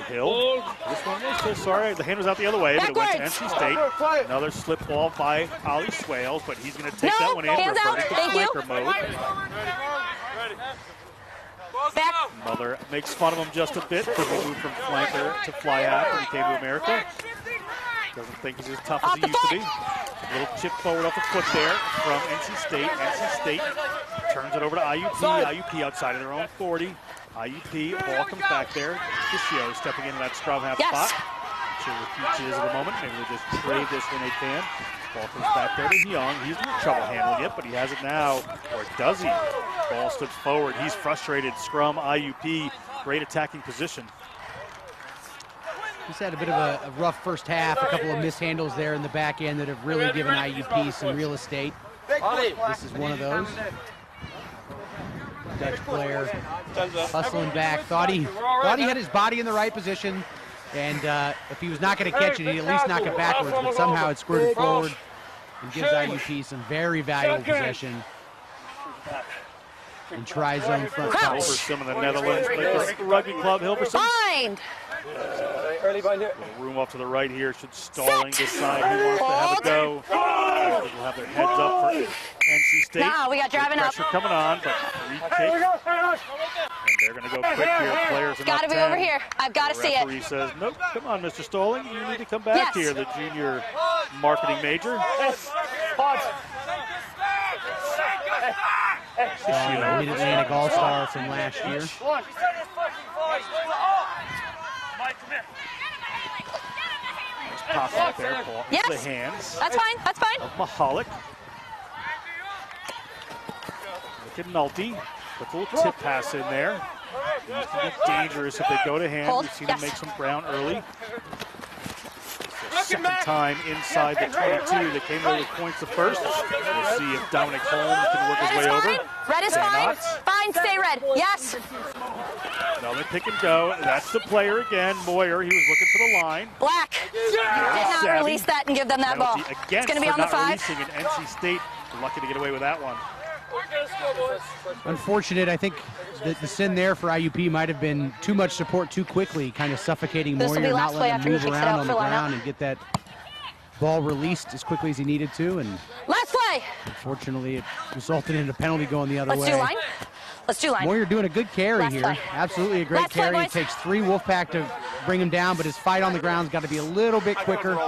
Hill. This one was so sorry. The hand was out the other way, but it went to Backwards. NC State. Another slip ball by Ollie Swales, but he's going to take that one in. Hands out. Reverting to Thank you. flanker mode. Back. Mother makes fun of him just a bit because he moved from flanker to fly half when he came to America. Doesn't think he's as tough as Off he the used to foot. be. A little chip forward off the foot there from NC State. NC State turns it over to IUP. IUP outside of their own 40. IUP, ball comes back there. Fiscio stepping into that scrum half Yes. spot. Not sure what the future is at the moment. Maybe they just trade this when they can. Ball comes back there to Young. He's in trouble handling it, but he has it now. Or does he? Ball slips forward. He's frustrated. Scrum, IUP. Great attacking position. He's had a bit of a rough first half, a couple of mishandles there in the back end that have really given IUP some real estate. This is one of those. Dutch player hustling back. Thought he had his body in the right position, and if he was not going to catch it, he'd at least knock it backwards, but somehow it squirted forward and gives IUP some very valuable possession. in tri-zone front Over court. some of the Netherlands. Like the Rugby Club, Hilversum. Bind. Early bind here. Room off to the right here. Should Stalling decide who wants to have a go. People have their heads up for NC State. Nah, we got driving up. Pressure coming on, but free kick. And they're going to go quick here. Players are Got to not be 10. over here. I've got to see Referee it. says, nope, come on, Mr. Stalling. You need to come back Yes. here, the junior marketing major. Mid-Atlantic All-Star from last year. Pop up there, ball Yes. into the hands That's fine. That's fine. of Mahalik. Look at Nolte. Put a little tip pass in there. These can get dangerous if they go to hand. Hold. We've seen Yes. them make some ground early. Second time inside the 22. They came over with points the first. We'll see if Dominic Holmes can work his Red way is over. fine. Red is They're fine. not. Fine. Stay red. Yes. Another pick and go. That's the player again. Moyer, he was looking for the line. Black. Did not Savvy. release that and give them that ball. Penalty It's against going to be for on the not 5. releasing, and NC State lucky to get away with that one. Unfortunate, I think the sin there for IUP might have been too much support too quickly, kind of suffocating This will Moyer, be not last play letting after him he move kicks it around out on the for lineout. ground and get that ball released as quickly as he needed to. And Last play. unfortunately, it resulted in a penalty going the other Let's way. do line. Let's do line. Moyer doing a good carry Last here. play. Absolutely a great Last play, carry. It boys. takes 3 Wolfpack to bring him down, but his fight on the ground's got to be a little bit quicker.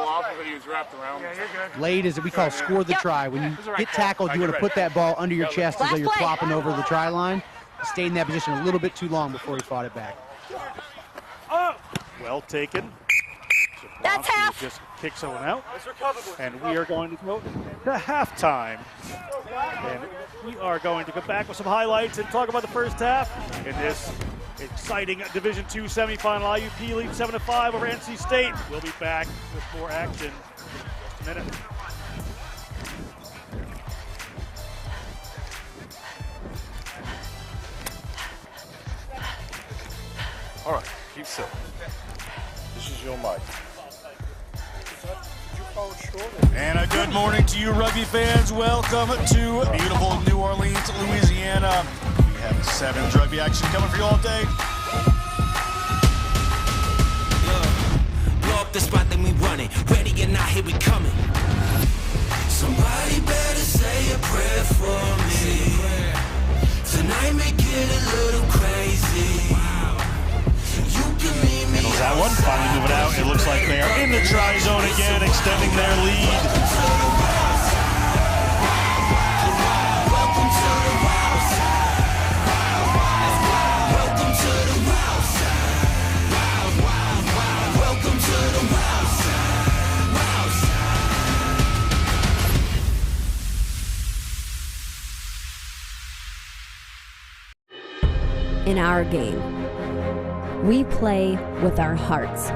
Late is what we call score the Yep. try. When you get tackled, you want to put that ball under your chest as Last though you're play. flopping over the try line. He stayed in that position a little bit too long before he fought it back. Well taken. That's Jablonski half. Just kick someone out. And we are going to go to halftime. And we are going to go back with some highlights and talk about the first half in this exciting Division II semifinal. IUP leads 7-5 over NC State. We'll be back with more action in just a minute. All right, keep still. This is your mic. And a good morning to you, rugby fans. Welcome to beautiful New Orleans, Louisiana. We have 7's rugby action coming for you all day. Blow up the spot, then we running. Ready or not, here we coming. Somebody better say a prayer for me. Tonight may get a little crazy. You can meet me. Handles that one, finally moving out. It looks like they are in the try zone again, extending their lead. Welcome to the wild side. Welcome to the wild side. Welcome to the wild side. Wild side. In our game, we play with our hearts.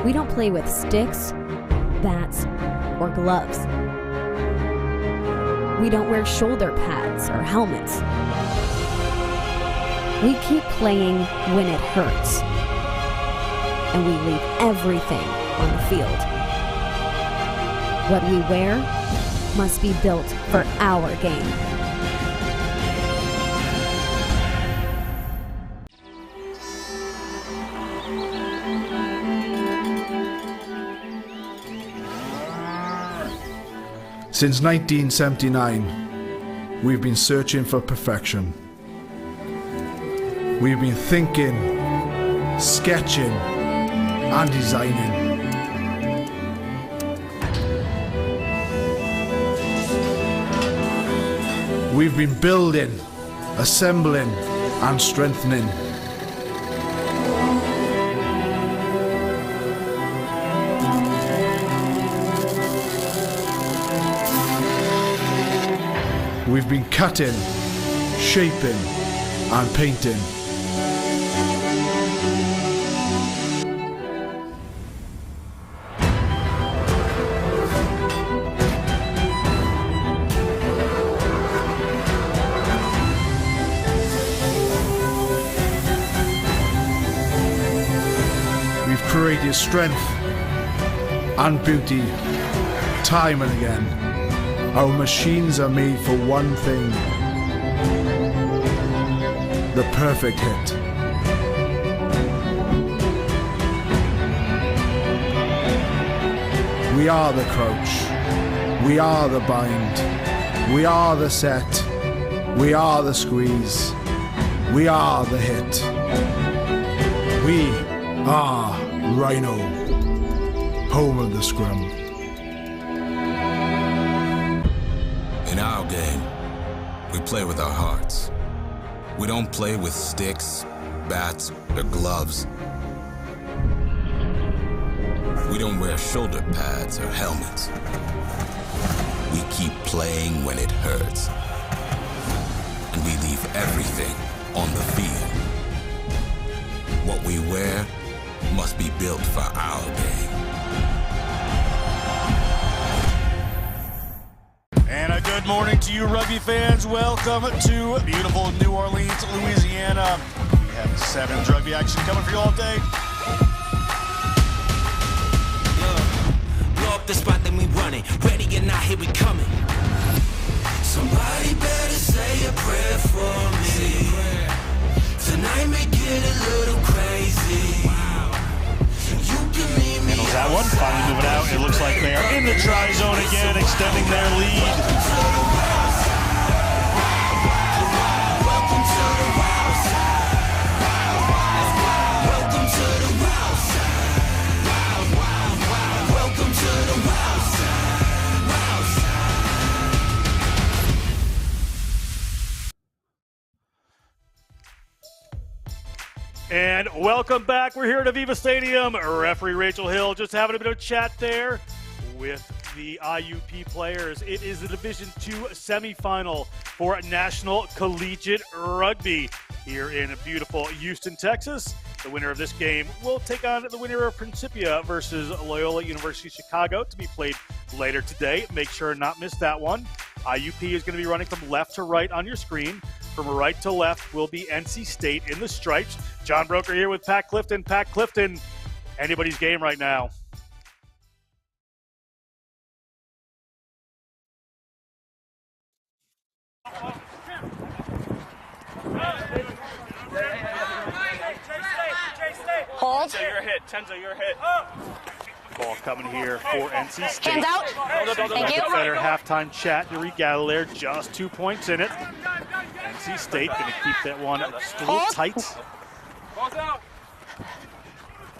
We don't play with sticks, bats, or gloves. We don't wear shoulder pads or helmets. We keep playing when it hurts. And we leave everything on the field. What we wear must be built for our game. Since 1979, we've been searching for perfection. We've been thinking, sketching, and designing. We've been building, assembling, and strengthening. We've been cutting, shaping, and painting. We've created strength and beauty time and again. Our machines are made for one thing: the perfect hit. We are the crouch. We are the bind. We are the set. We are the squeeze. We are the hit. We are Rhino, home of the scrum. In our game, we play with our hearts. We don't play with sticks, bats, or gloves. We don't wear shoulder pads or helmets. We keep playing when it hurts. And we leave everything on the field. What we wear must be built for our game. And a good morning to you, rugby fans. Welcome to beautiful New Orleans, Louisiana. We have 7 rugby action coming for you all day. Blow up the spot, then we running. Ready or not, here we coming. Somebody better say a prayer for me. Tonight may get a little crazy. You can meet me. Handles that one, finally moving out. It looks like they are in the try zone again, extending their lead. Welcome to the wild side. Welcome to the wild side. Welcome to the wild side. Wild side. And welcome back. We're here at Aviva Stadium. Referee Rachel Hill just having a bit of chat there with the IUP players. It is the Division II semifinal for National Collegiate Rugby here in beautiful Houston, Texas. The winner of this game will take on the winner of Principia versus Loyola University Chicago to be played later today. Make sure to not miss that one. IUP is going to be running from left to right on your screen. From right to left will be NC State in the stripes. John Broker here with Pat Clifton. Pat Clifton, anybody's game right now. Hold. Tenzo, you're hit. Tenzo, you're hit. Ball coming here for NC State. Hands out. Thank you. Better halftime chat to regather there. Just 2 points in it. NC State going to keep that one just a little tight. Balls out.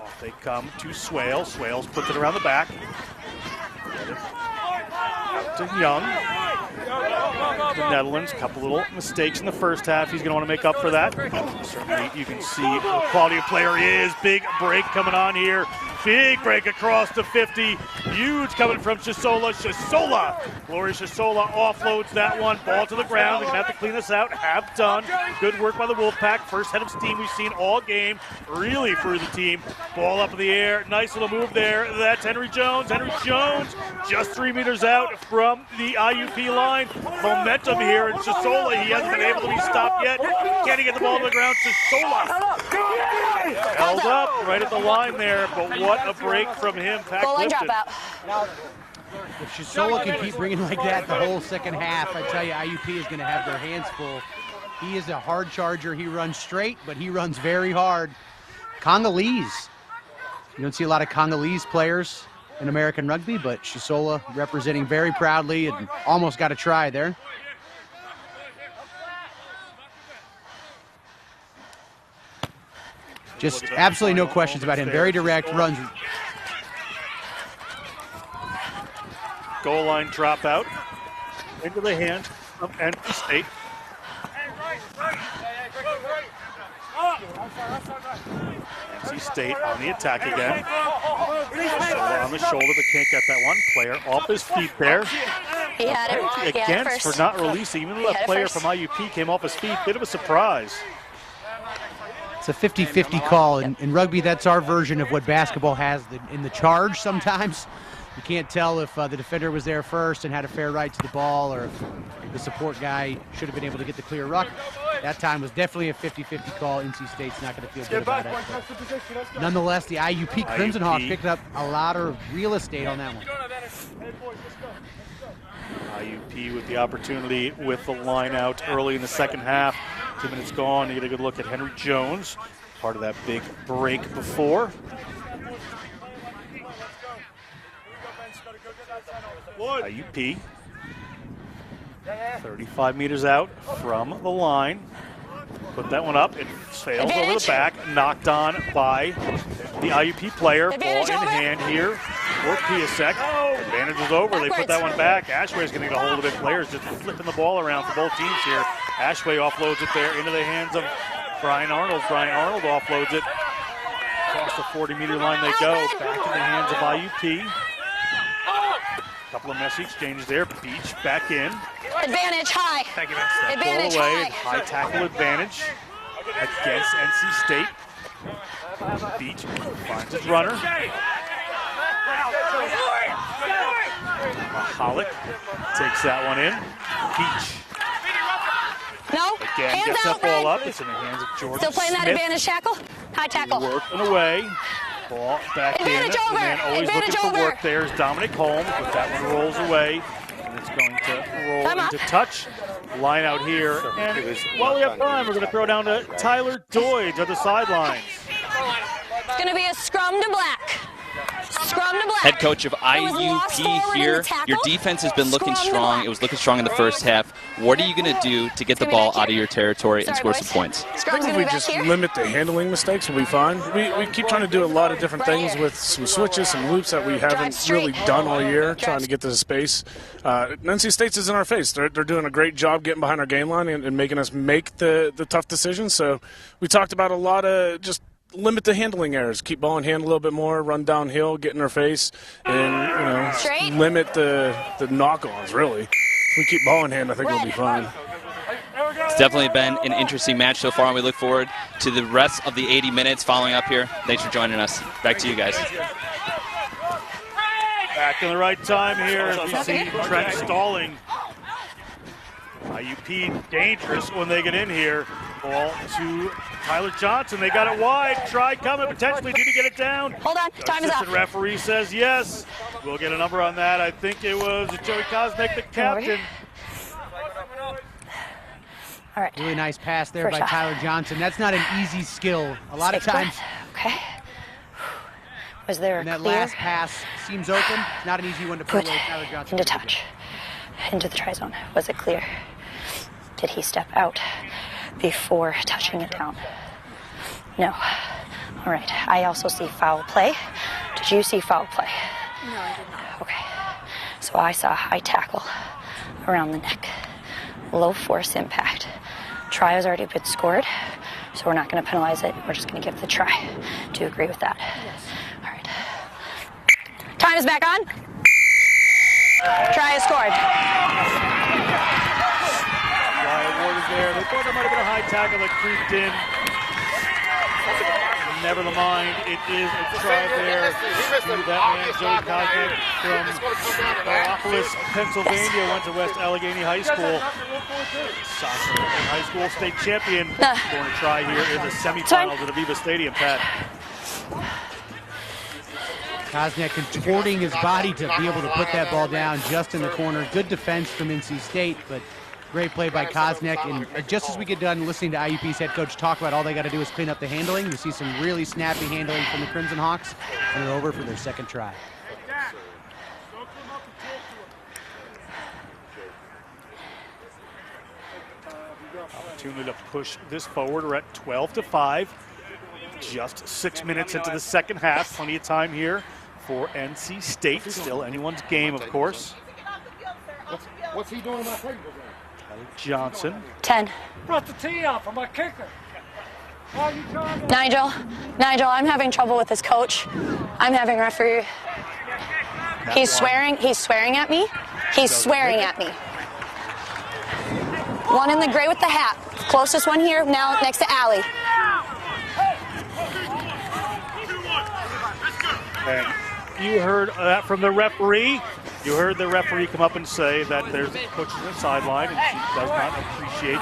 Off they come to Swale. Swales puts it around the back. Out to Young. The Netherlands, couple little mistakes in the first half. He's going to want to make up for that. Certainly you can see what quality of player he is. Big break coming on here. Big break across the 50. Huge coming from Shisola. Gloria Shisola offloads that one. Ball to the ground. They're going to have to clean this out. Have done. Good work by the Wolfpack. First head of steam we've seen all game. Really for the team. Ball up in the air. Nice little move there. That's Henry Jones. Henry Jones just 3 meters out from the IUP line. Momentum here. And Shisola, he hasn't been able to be stopped yet. Can he get the ball to the ground? Shisola held up right at the line there. But what a break from him. Pat Goal line Clifton. dropout. If Shisola can keep bringing like that the whole second half, I tell you, IUP is going to have their hands full. He is a hard charger. He runs straight, but he runs very hard. Congolese. You don't see a lot of Congolese players in American rugby, but Shisola representing very proudly and almost got a try there. Just absolutely no questions about him. Very direct, runs. Goal line dropout into the hands of NC State. NC State on the attack again. Shisola on the shoulder, but can't get that one. Player off his feet there. He had it. He had it Against first. for not releasing. Even though that player from IUP came off his feet. Bit of a surprise. It's a 50-50 call. In rugby, that's our version of what basketball has in the charge sometimes. You can't tell if the defender was there first and had a fair right to the ball, or if the support guy should have been able to get the clear ruck. That time was definitely a 50-50 call. NC State's not going to feel good about it. But nonetheless, the IUP Crimson Hawks picked up a lot of real estate on that one. IUP with the opportunity with the line out early in the second half. 2 minutes gone. You get a good look at Henry Jones, part of that big break before. IUP, 35 meters out from the line. Put that one up. It sails over the back, knocked on by the IUP player. Ball in hand here for Piasek. Advantage is over. They put that one back. Ashway's going to get a hold of it. Players just flipping the ball around for both teams here. Ashway offloads it there into the hands of Brian Arnold. Brian Arnold offloads it. Across the 40-meter line they go. Back in the hands of IUP. Couple of messy exchanges there. Beach back in. Advantage high. Thank you, man. Advantage Ball away. high. High tackle advantage against NC State. Beach finds his runner. Mahalik takes that one in. Beach No. again Hands gets out, that ball Red. up. It's in the hands of Jordan Still playing that Smith. advantage tackle? High tackle. Working away. Ball back Advantage in. over. And then always Advantage looking for over. work there is Dominic Holmes, but that one rolls away. And it's going to roll Time out. into touch. Line out here. And while we have time, we're going to throw down to Tyler Doidge on the sidelines. It's going to be a scrum to black. Scrum to black. Head coach of It was lost IUP forward in here. the tackle. Your defense has been looking Scrum to strong. black. It was looking strong in the first half. What are you going to do to get the ball out of your territory and score Sorry, some boys. points? Scrum's I going think to we be back just here. limit the handling mistakes, we'll be fine. We keep trying to do a lot of different Right things here. with some switches, some loops that we haven't straight. really done all year, Drive trying to get to the space. NC State's is in our face. They're doing a great job getting behind our game line and making us make the tough decisions. So we talked about a lot of just limit the handling errors, keep ball in hand a little bit more, run downhill, get in our face, and Straight. limit the knock-ons, really. If we keep ball in hand, I think we'll be fine. It's definitely been an interesting match so far, and we look forward to the rest of the 80 minutes following up here. Thanks for joining us. Back to you guys. Back in the right time here as we see Trent stalling. IUP dangerous when they get in here. Ball to Tyler Johnson. They got it wide. Try coming potentially. Did he get it down? Hold on. Time is up. Assistant referee says yes. We'll get a number on that. I think it was Joey Kosnick, the captain. All right. Really nice pass there First by off. Tyler Johnson. That's not an easy skill. A lot of Take a times breath. Okay. Was there a when that clear last pass seems open, not an easy one to put put away. Tyler Johnson. into touch? Into the try zone. Was it clear? Did he step out before touching it down? No. All right. I also see foul play. Did you see foul play? No, I did not. Okay. So I saw a high tackle around the neck. Low force impact. Try has already been scored, so we're not going to penalize it. We're just going to give the try. Do you agree with that? Yes. All right. Time is back on. Try is scored. Fly awarded there. They thought there might have been a high tackle that creeped in. Never mind, it is a try there to that man, Joey Kosnick from Minneapolis, Pennsylvania, went to West Allegheny High School. Soccer and high school state champion. Going to try here in the semifinals at Aviva Stadium, Pat. Kosnick contorting his body to be able to put that ball down just in the corner. Good defense from NC State, but great play by Kosnick. And just as we get done listening to IUP's head coach talk about all they got to do is clean up the handling, we see some really snappy handling from the Crimson Hawks, and they're over for their second try. Opportunity to push this forward. We're at 12-5. Just 6 minutes into the second half. Plenty of time here for NC State. Still anyone's game, of course. What's he doing in my technical game? Johnson. 10. Brought the tee out for my kicker. Nigel, I'm having trouble with this coach. I'm having referee. He's swearing at me. He's swearing at me. One in the gray with the hat. Closest one here now next to Allie. And you heard that from the referee. You heard the referee come up and say that there's a coach on the sideline and she does not appreciate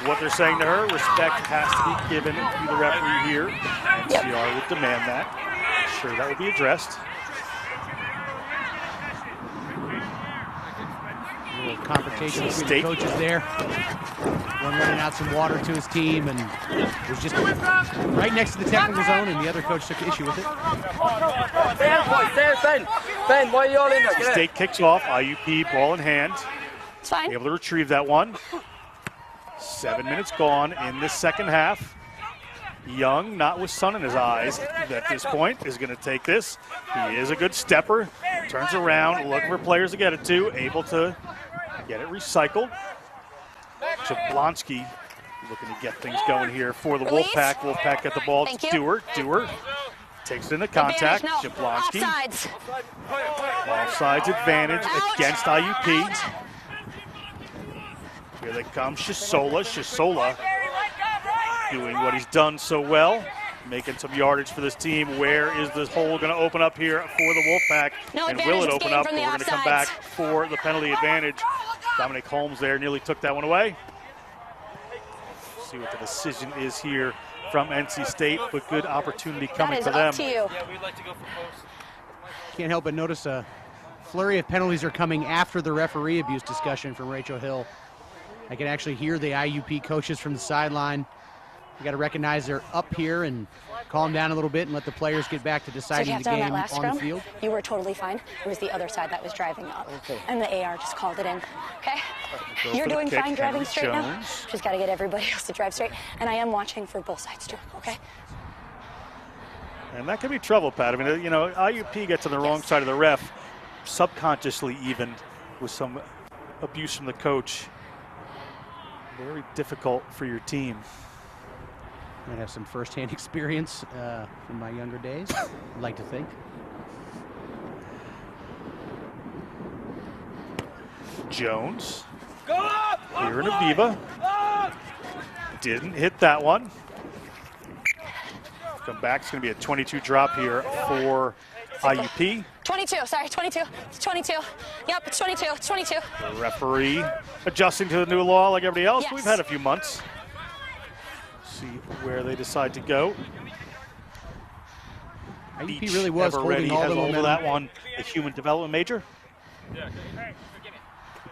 what they're saying to her. Respect has to be given to the referee here. NCR would demand that. I'm sure that will be addressed. confrontation between the coaches there. One running out some water to his team, and it was just right next to the technical zone, and the other coach took issue with it. Ben, why are you all in there? State kicks off, IUP ball in hand. It's fine. Able to retrieve that one. 7 minutes gone in this second half. Young, not with sun in his eyes at this point, is going to take this. He is a good stepper. Turns around, looking for players to get it to. Able to get it recycled. Jablonski looking to get things going here for the Wolfpack. Wolfpack got the ball to Dewar. Dewar takes it into contact. Jablonski. Offsides advantage against IUP. Here they come. Shisola. Shisola doing what he's done so well, making some yardage for this team. Where is this hole going to open up here for the Wolfpack? And will it open up? We're going to come back for the penalty advantage. Dominic Holmes there nearly took that one away. See what the decision is here from NC State, but good opportunity coming for them. To you. Yeah, we'd like to go for post. Can't help but notice a flurry of penalties are coming after the referee abuse discussion from Rachel Hill. I can actually hear the IUP coaches from the sideline. You got to recognize they're up here and calm down a little bit and let the players get back to deciding the game on the field. You were totally fine. It was the other side that was driving up, and the AR just called it in. Okay, you're doing fine driving straight now. Just got to get everybody else to drive straight, and I am watching for both sides too. Okay. And that could be trouble, Pat. I mean, you know, IUP gets on the wrong side of the ref, subconsciously even, with some abuse from the coach. Very difficult for your team. I have some first-hand experience from my younger days, I'd like to think. Jones. Here in Aviva. Didn't hit that one. Come back. It's going to be a 22 drop here for IUP. 22, sorry, 22. It's 22. Yep, it's 22. It's 22. The referee adjusting to the new law like everybody else. Yes. We've had a few months. See where they decide to go. IUP really was holding all the momentum. Over that one, the human development major. The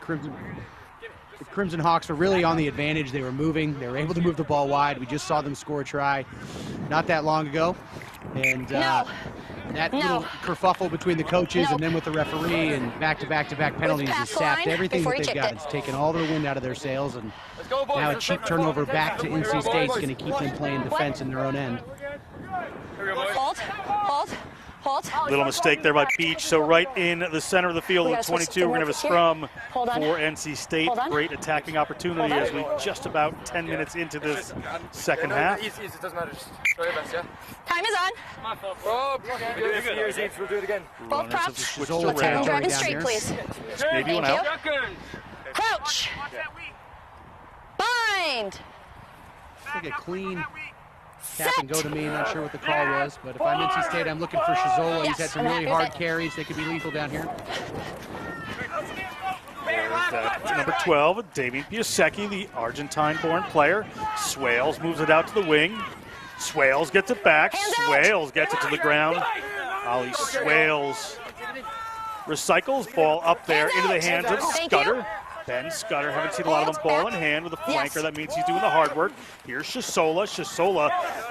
Crimson Hawks were really on the advantage. They were moving. They were able to move the ball wide. We just saw them score a try not that long ago. And that little kerfuffle between the coaches and then with the referee and back-to-back penalties has sapped everything that they've got. It's taken all their wind out of their sails, and now a cheap turnover back to NC State is going to keep them playing defense in their own end. Hold. Little mistake there by Beach. So right in the center of the field with 22, we're going to have a scrum for NC State. Great attacking opportunity as we just about 10 minutes into this second half. Easy, it doesn't matter. Just try your best, yeah? Time is on. We'll do it again. Both props. Let's Let's have them driving straight, please. Maybe one out. Crouch. Bind. Like a clean tap and go to me. Not sure what the call was, but if I'm NC State, I'm looking for Shizola. He's had some really hard carries. They could be lethal down here. There's that number 12, Damien Piasecki, the Argentine-born player. Swales moves it out to the wing. Swales gets it back. Swales gets it to the ground. Ollie Swales recycles, ball up there into the hands of Scudder. Ben Scudder, haven't seen a lot of them ball in hand with a flanker. That means he's doing the hard work. Here's Shisola. Shisola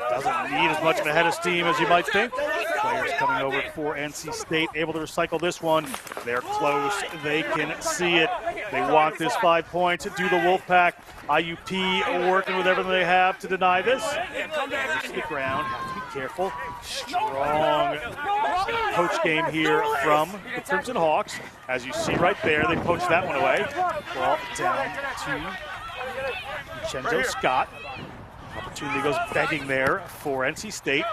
doesn't need as much of a head of steam as you might think. Players coming over for NC State, able to recycle this one. They're close. They can see it. They want this 5 points. Do the Wolfpack. IUP working with everything they have to deny this. To the ground. Have to be careful. Strong poach game here from the Crimson Hawks. As you see right there, they poached that one away. Ball down to Vincenzo Scott. Opportunity goes begging there for NC State.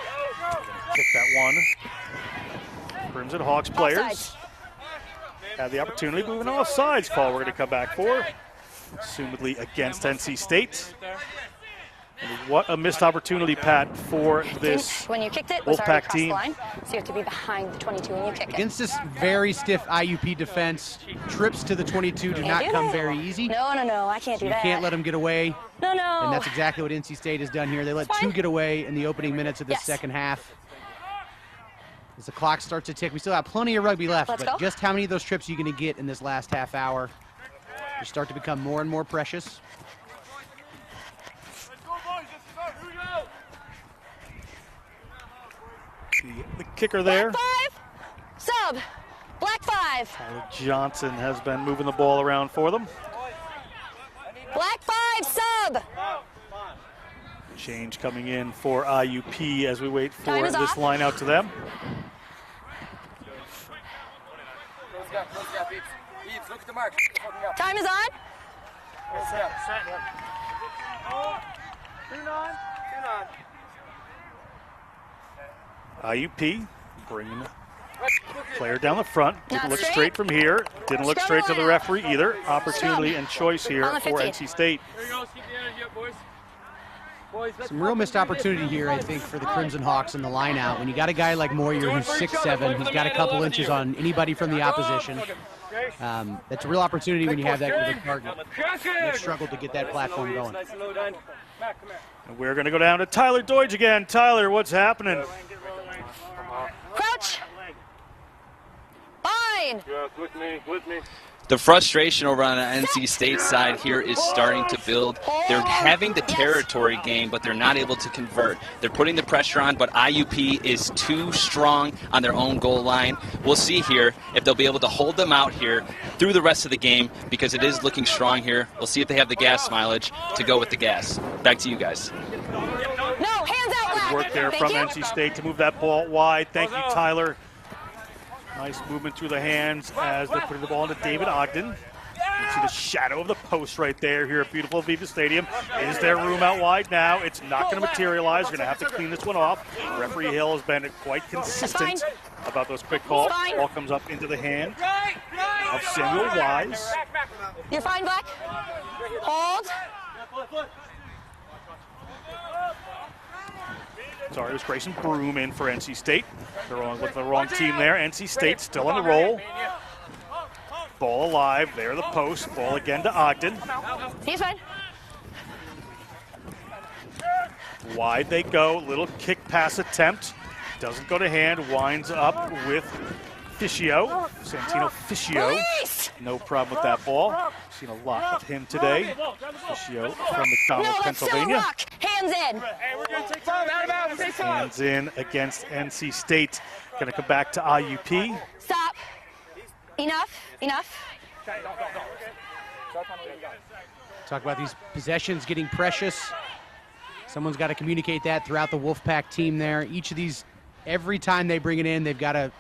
Kick that one. Crimson Hawks players have the opportunity. Moving offsides call we're going to come back for. Assumedly against NC State. And what a missed opportunity, Pat, for this when you kicked it, was already Wolfpack across team. the line, so you have to be behind the 22 when you kick it. Against this very stiff IUP defense, trips to the 22 do not come very easy. No, I can't do You that. can't let them get away. No. And that's exactly what NC State has done here. They let two get away in the opening minutes of this second half. As the clock starts to tick, we still have plenty of rugby left, but just how many of those trips are you going to get in this last half hour? They start to become more and more precious. The kicker there. Black 5, sub. Black 5. Tyler Johnson has been moving the ball around for them. Black 5, sub. Change coming in for IUP as we wait for Time is this off. line out to them. Look at the mark. Time is on. IUP bringing player down the front. Didn't Not look straight. straight from here. Didn't look straight to the referee either. Opportunity Scrum. and choice here On the for 50. NC State. Some real missed opportunity here, I think, for the Crimson Hawks in the line out. When you got a guy like Moyer who's 6'7", he's got a couple inches on anybody from the opposition. That's a real opportunity when you have that good of a target. They've struggled to get that platform going. And we're going to go down to Tyler Deutsch again. Tyler, what's happening? Crouch. Fine. With me. The frustration over on the NC State side here is starting to build. They're having the territory game, but they're not able to convert. They're putting the pressure on, but IUP is too strong on their own goal line. We'll see here if they'll be able to hold them out here through the rest of the game, because it is looking strong here. We'll see if they have the gas mileage to go with the gas. Back to you guys. No, hands out, Black. Work there Thank from you. NC State to move that ball wide. Thank you, Tyler. Nice movement through the hands as they're putting the ball into David Ogden. You see the shadow of the post right there here at beautiful Aviva Stadium. Is there room out wide now? It's not going to materialize. We're going to have to clean this one off. Referee Hill has been quite consistent about those quick calls. Ball comes up into the hand of Samuel Wise. You're fine, Black. Hold. Sorry, it was Grayson Broom in for NC State. They're on with the wrong team there. NC State still on the roll. Ball alive. There, the post. Ball again to Ogden. He's fine. Wide they go. Little kick pass attempt. Doesn't go to hand. Winds up with Fischio. Santino Fischio. No problem with that ball. Seen a lot of him today. Fischio from McDonald, Pennsylvania. Rock. Hands in. Hands in against NC State. Going to come back to IUP. Stop. Enough. Enough. Talk about these possessions getting precious. Someone's got to communicate that throughout the Wolfpack team there. Each of these, every time they bring it in, they've got to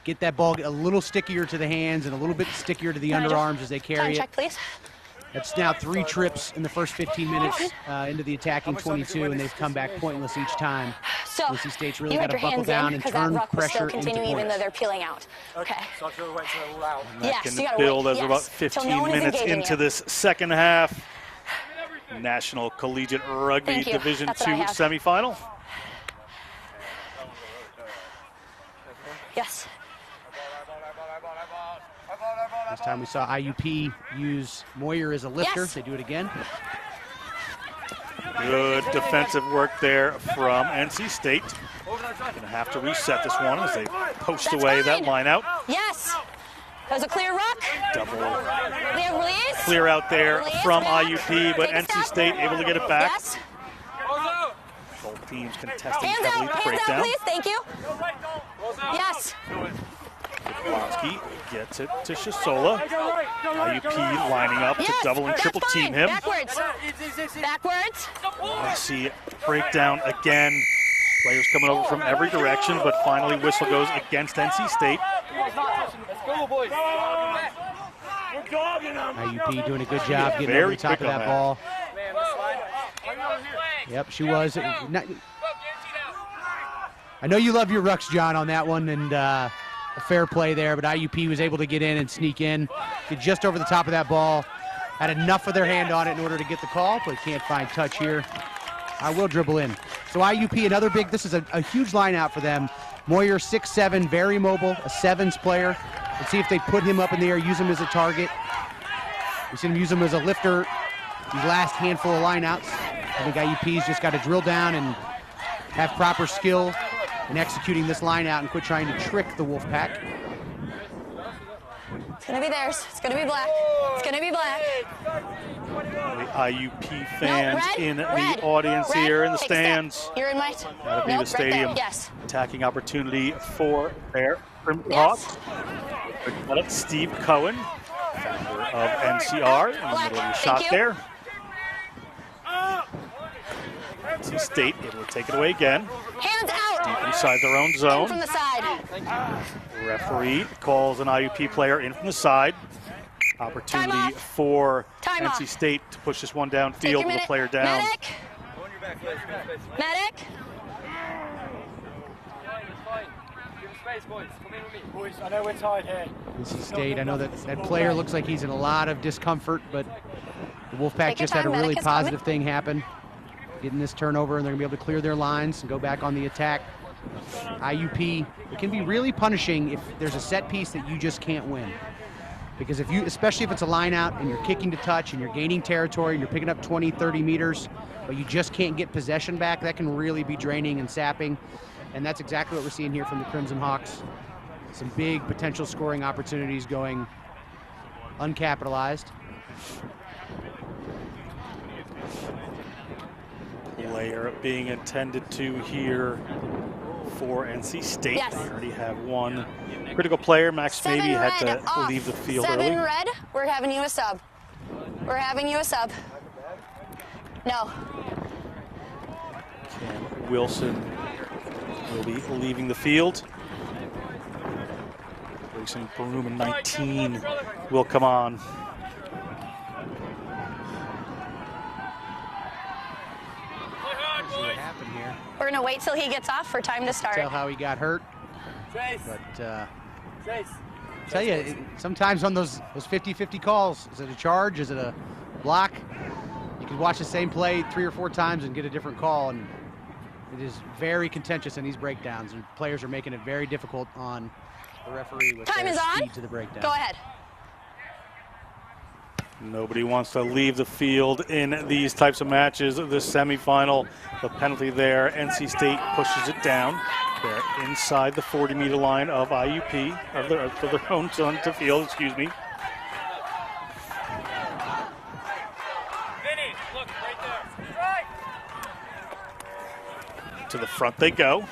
get that ball a little stickier to the hands and a little bit stickier to the underarms as they carry it. Check, please. That's now 3 trips in the first 15 minutes into the attacking 22, and they've come back pointless each time. So NC State's really you got had to your buckle hands in down and because that turn ruck will pressure still into continue even though points. they're peeling out. Okay. So I feel wait till it all out. And that Yes, can you gotta build wait. as we're about Yes. 15 Till no one is minutes engaging into you. this second half. National Collegiate Rugby Thank you. Division That's what I II have. semifinal. Yes. This time we saw IUP use Moyer as a lifter. Yes. They do it again. Good defensive work there from NC State. Going to have to reset this one as they post That's away that fine. line out. Yes. That was a clear ruck. Double Clear release. clear out there Release from back. IUP, but Take a NC step. State able to get it back. Yes. Both teams contesting Hands heavily out. to Hands break out, down. please. Thank you. Yes. Kowalski gets it to Shisola. IUP lining up to Yes. double and That's triple team fine. him. Backwards. Backwards. I see breakdown again. Players coming over from every direction, but finally whistle goes against NC State. Let's go, boys. IUP doing a good job getting Very over the top quick of on that that. ball. Yep, she was. I know you love your rucks, John, on that one, and a fair play there, but IUP was able to get in and sneak in, get just over the top of that ball, had enough of their hand on it in order to get the call, but can't find touch here. I will dribble in. So IUP, another big, this is a huge line out for them. Moyer, 6'7", very mobile, a sevens player. Let's see if they put him up in the air, use him as a target. We've seen him use him as a lifter these last handful of lineouts. I think IUP's just got to drill down and have proper skill in executing this line out and quit trying to trick the Wolfpack. gonna be theirs. It's gonna be black. It's gonna be black. The IUP fans red, in the red, audience red. here in the Take a step. stands. You're in my. That'll be Nope, the stadium. Right there. Yes. Attacking opportunity for their Crimson Yes. Hawks. Steve Cohen, founder of NCR, in the middle of the shot you. there. NC State able to take it away again. Hands out. Deep inside their own In zone. from the side. Referee calls an IUP player in from the side. Opportunity for Time NC off. State to push this one Take downfield your with a minute. player down. Medic. Medic. Boys, I know we're tied here. NC State, I know that player looks like he's in a lot of discomfort, but the Wolfpack Take your just had a time, really medic is positive thing happen. Getting this turnover, and they're gonna be able to clear their lines and go back on the attack. IUP, it can be really punishing if there's a set piece that you just can't win. Because if you, especially if it's a line out and you're kicking to touch and you're gaining territory and you're picking up 20, 30 meters, but you just can't get possession back, that can really be draining and sapping. And that's exactly what we're seeing here from the Crimson Hawks. Some big potential scoring opportunities going uncapitalized. Player being attended to here for NC State. Yes. They already have one critical player. Max 7 maybe had red to off. leave the field 7 early. red. We're having you a sub. We're having you a sub. No. Cam Wilson will be leaving the field. Grayson Broom in 19 will come on. See what happened here. We're gonna wait till he gets off for time to start. Tell how he got hurt. But tell you, sometimes on those 50-50 calls, is it a charge? Is it a block? You can watch the same play 3 or 4 times and get a different call, and it is very contentious in these breakdowns, and players are making it very difficult on the referee with Time their is on. speed to the breakdown. Go ahead. Nobody wants to leave the field in these types of matches. This semifinal, the penalty there, NC State pushes it down. They're inside the 40-meter line of IUP, of their own zone to field, excuse me. To the front they go.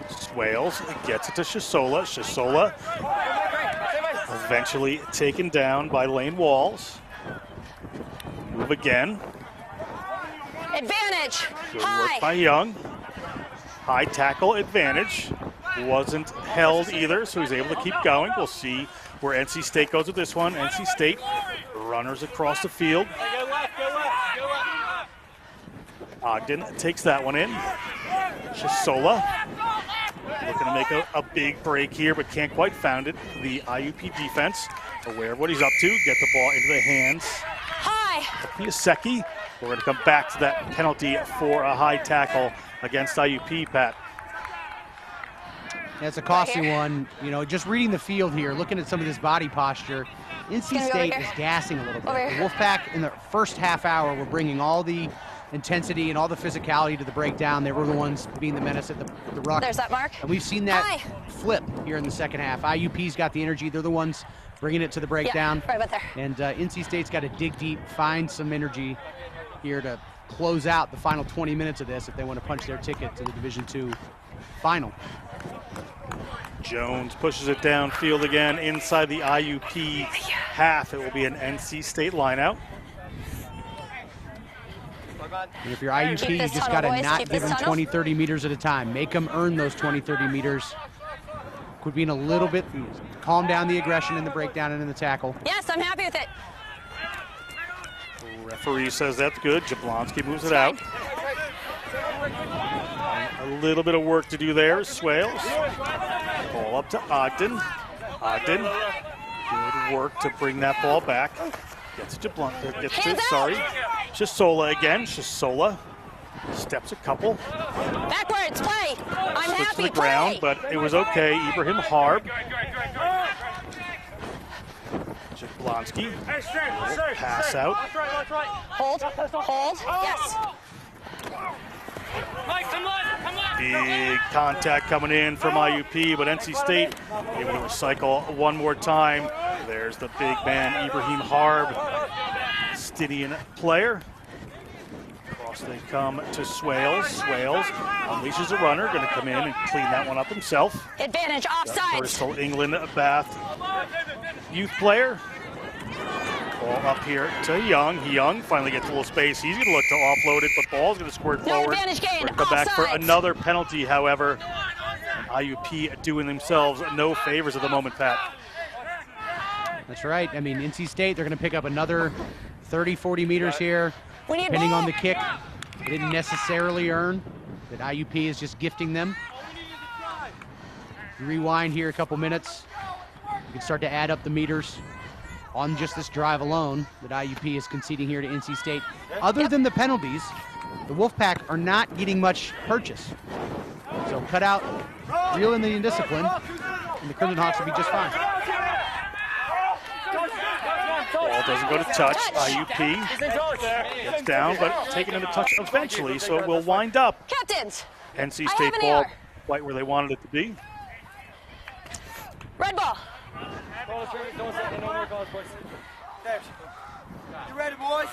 Swales gets it to Shisola. Shisola eventually taken down by Lane Walls. Move again. Advantage. Good High. work by Young. High tackle advantage. Wasn't held either, so he's able to keep going. We'll see where NC State goes with this one. NC State runners across the field. Ogden takes that one in. Shisola looking to make a big break here, but can't quite found it. The IUP defense, aware of what he's up to, get the ball into the hands. High. Piasecki. We're going to come back to that penalty for a high tackle against IUP, Pat. That's a costly one. You know, just reading the field here, looking at some of this body posture, NC State is gassing a little bit. The Wolfpack in the first half hour were bringing all the intensity and all the physicality to the breakdown. They were the ones being the menace at the ruck. There's that mark. And we've seen that flip here in the second half. IUP's got the energy. They're the ones bringing it to the breakdown. Yeah, right about there. And NC State's got to dig deep, find some energy here to close out the final 20 minutes of this if they want to punch their ticket to the Division II final. Jones pushes it downfield again inside the IUP half. It will be an NC State lineout. And if you're IUP, you just got to not give them 20, 30 meters at a time. Make them earn those 20, 30 meters. Quit being a little bit, calm down the aggression in the breakdown and in the tackle. Yes, I'm happy with it. Referee says that's good. Jablonski moves it out. A little bit of work to do there. Swales. Ball up to Ogden. Ogden. Good work to bring that ball back. Gets to Shisola again. Shisola steps a couple. Backwards, play. I'm Slips happy, to the ground, but it was okay. Ibrahim Harb. Jablonski. Pass out. Hold, hold, yes. Big contact coming in from IUP, but NC State able to recycle one more time. There's the big man, Ibrahim Harb, Stydian player. Across they come to Swales. Swales unleashes a runner, going to come in and clean that one up himself. Advantage offside. Bristol, England, Bath youth player. Ball up here to Young. Young finally gets a little space. He's going to look to offload it, but ball's going to squirt forward. Advantage gain. We're going to come back for another penalty, however. IUP doing themselves no favors at the moment, Pat. That's right. I mean, NC State, they're going to pick up another 30, 40 meters here. Depending on the kick, they didn't necessarily earn, that IUP is just gifting them. Rewind here a couple minutes. You can start to add up the meters on just this drive alone that IUP is conceding here to NC State. Other than the penalties, the Wolfpack are not getting much purchase. So cut out, reel in the indiscipline, and the Crimson Hawks will be just fine. Ball doesn't go to touch. IUP gets down, but taken into touch eventually, so it will wind up. Captains. NC State ball right where they wanted it to be. Red ball. You ready, boys?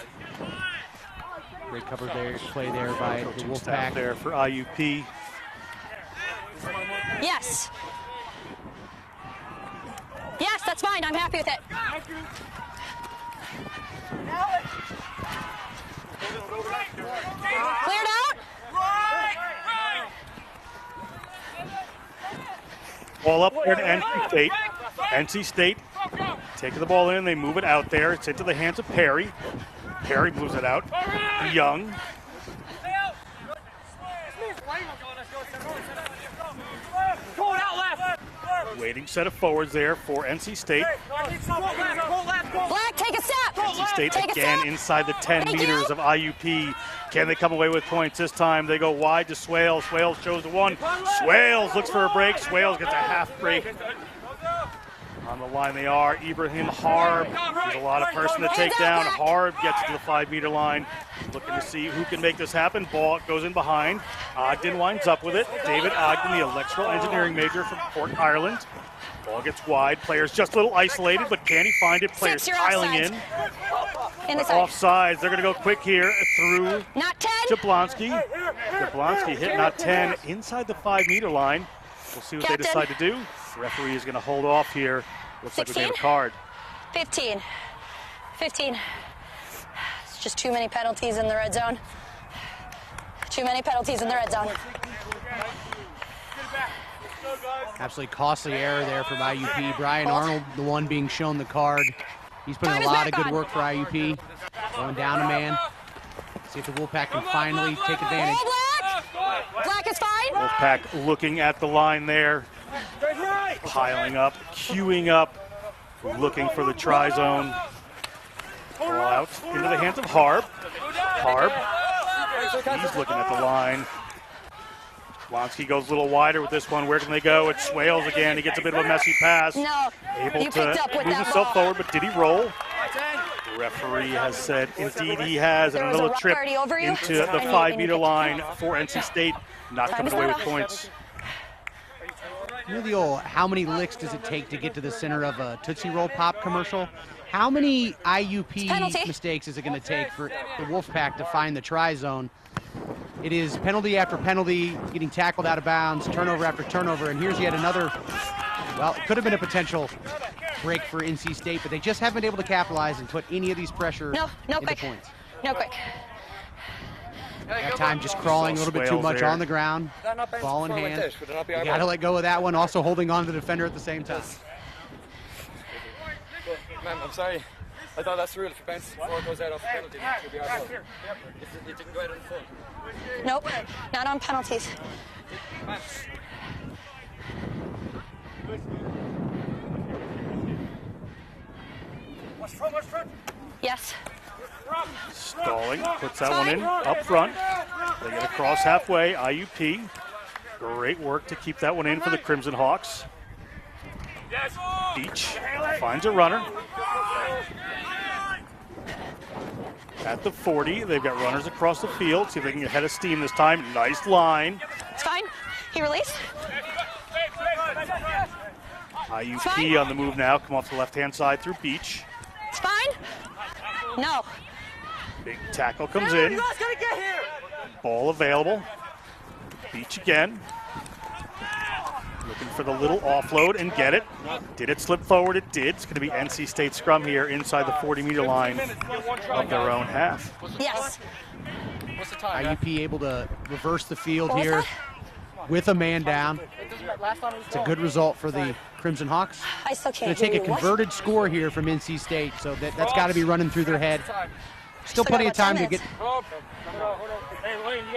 Great cover there, play there by the Wolfpack. There for IUP. Yes. Yes, that's fine. I'm happy with it. Cleared out. Ball up there to NC State. NC State taking the ball in. They move it out there. It's into the hands of Perry. Perry moves it out. Young. Waiting set of forwards there for NC State. Black, take a step. NC State Take a again step. inside the 10 Thank meters you. of IUP. Can they come away with points this time? They go wide to Swales. Swales shows the one. Swales looks for a break. Swales gets a half break. On the line they are. Ibrahim Harb. He's a lot of person to take down. Harb gets to the 5-meter line. Looking to see who can make this happen. Ball goes in behind. Ogden winds up with it. David Ogden, the electrical engineering major from Cork, Ireland. Ball gets wide. Players just a little isolated, but can he find it? Players Six, you're piling offsides. in. The Offsides. They're going to go quick here through Not 10. Jablonski. Jablonski hit not 10 inside the 5-meter line. We'll see what they decide to do. The referee is going to hold off here. Looks 16? like we get a card. 15. 15. It's just too many penalties in the red zone. Too many penalties in the red zone. Absolutely costly error there from IUP. Brian Arnold, the one being shown the card. He's putting a lot of good work for IUP. Going down a man. See if the Wolfpack can finally take advantage. Black! Black is fine. Wolfpack looking at the line there. Piling up, queuing up, looking for the try zone. Ball out into the hands of Harb. Harb, he's looking at the line. Blonsky goes a little wider with this one. Where can they go? It's Swales again. He gets a bit of a messy pass. No, Able you to picked up with move that himself ball. forward, but did he roll? The referee has said indeed he has. And There a was a little rock trip already over you? into the And you 5-meter picked line for NC State. Not coming away with points. You know the old, how many licks does it take to get to the center of a Tootsie Roll Pop commercial? How many IUP mistakes is it going to take for the Wolfpack to find the try zone? It is penalty after penalty, getting tackled out of bounds, turnover after turnover, and here's yet another, well, it could have been a potential break for NC State, but they just haven't been able to capitalize and put any of these pressure into quick. points. No quick. That time just crawling a little bit too much on the ground, ball in hand. You got to let go of that one, also holding on to the defender at the same time. Ma'am, I'm sorry. I thought that's the rule. If it bounces before it goes out off the penalty, it should be our fault. It didn't go out in full. Nope, not on penalties. Yes. Stalling, puts that one in up front. They get across halfway. IUP, great work to keep that one in for the Crimson Hawks. Beach finds a runner. at the 40. They've got runners across the field. See if they can get ahead of steam this time. Nice line. It's fine. He released. IUP on the move now. Come off the left-hand side through Beach. It's fine. No. Big tackle comes in. You guys gotta get here. Ball available. Beach again. Looking for the little offload and get it. Did it slip forward? It did. It's going to be NC State scrum here inside the 40-meter line of their own half. Yes. What's the time? IUP able to reverse the field here with a man down. It's a good result for the Crimson Hawks. I still can't Going to take a hear you. What? converted score here from NC State, so that's got to be running through their head. Still Still plenty got of time to about 10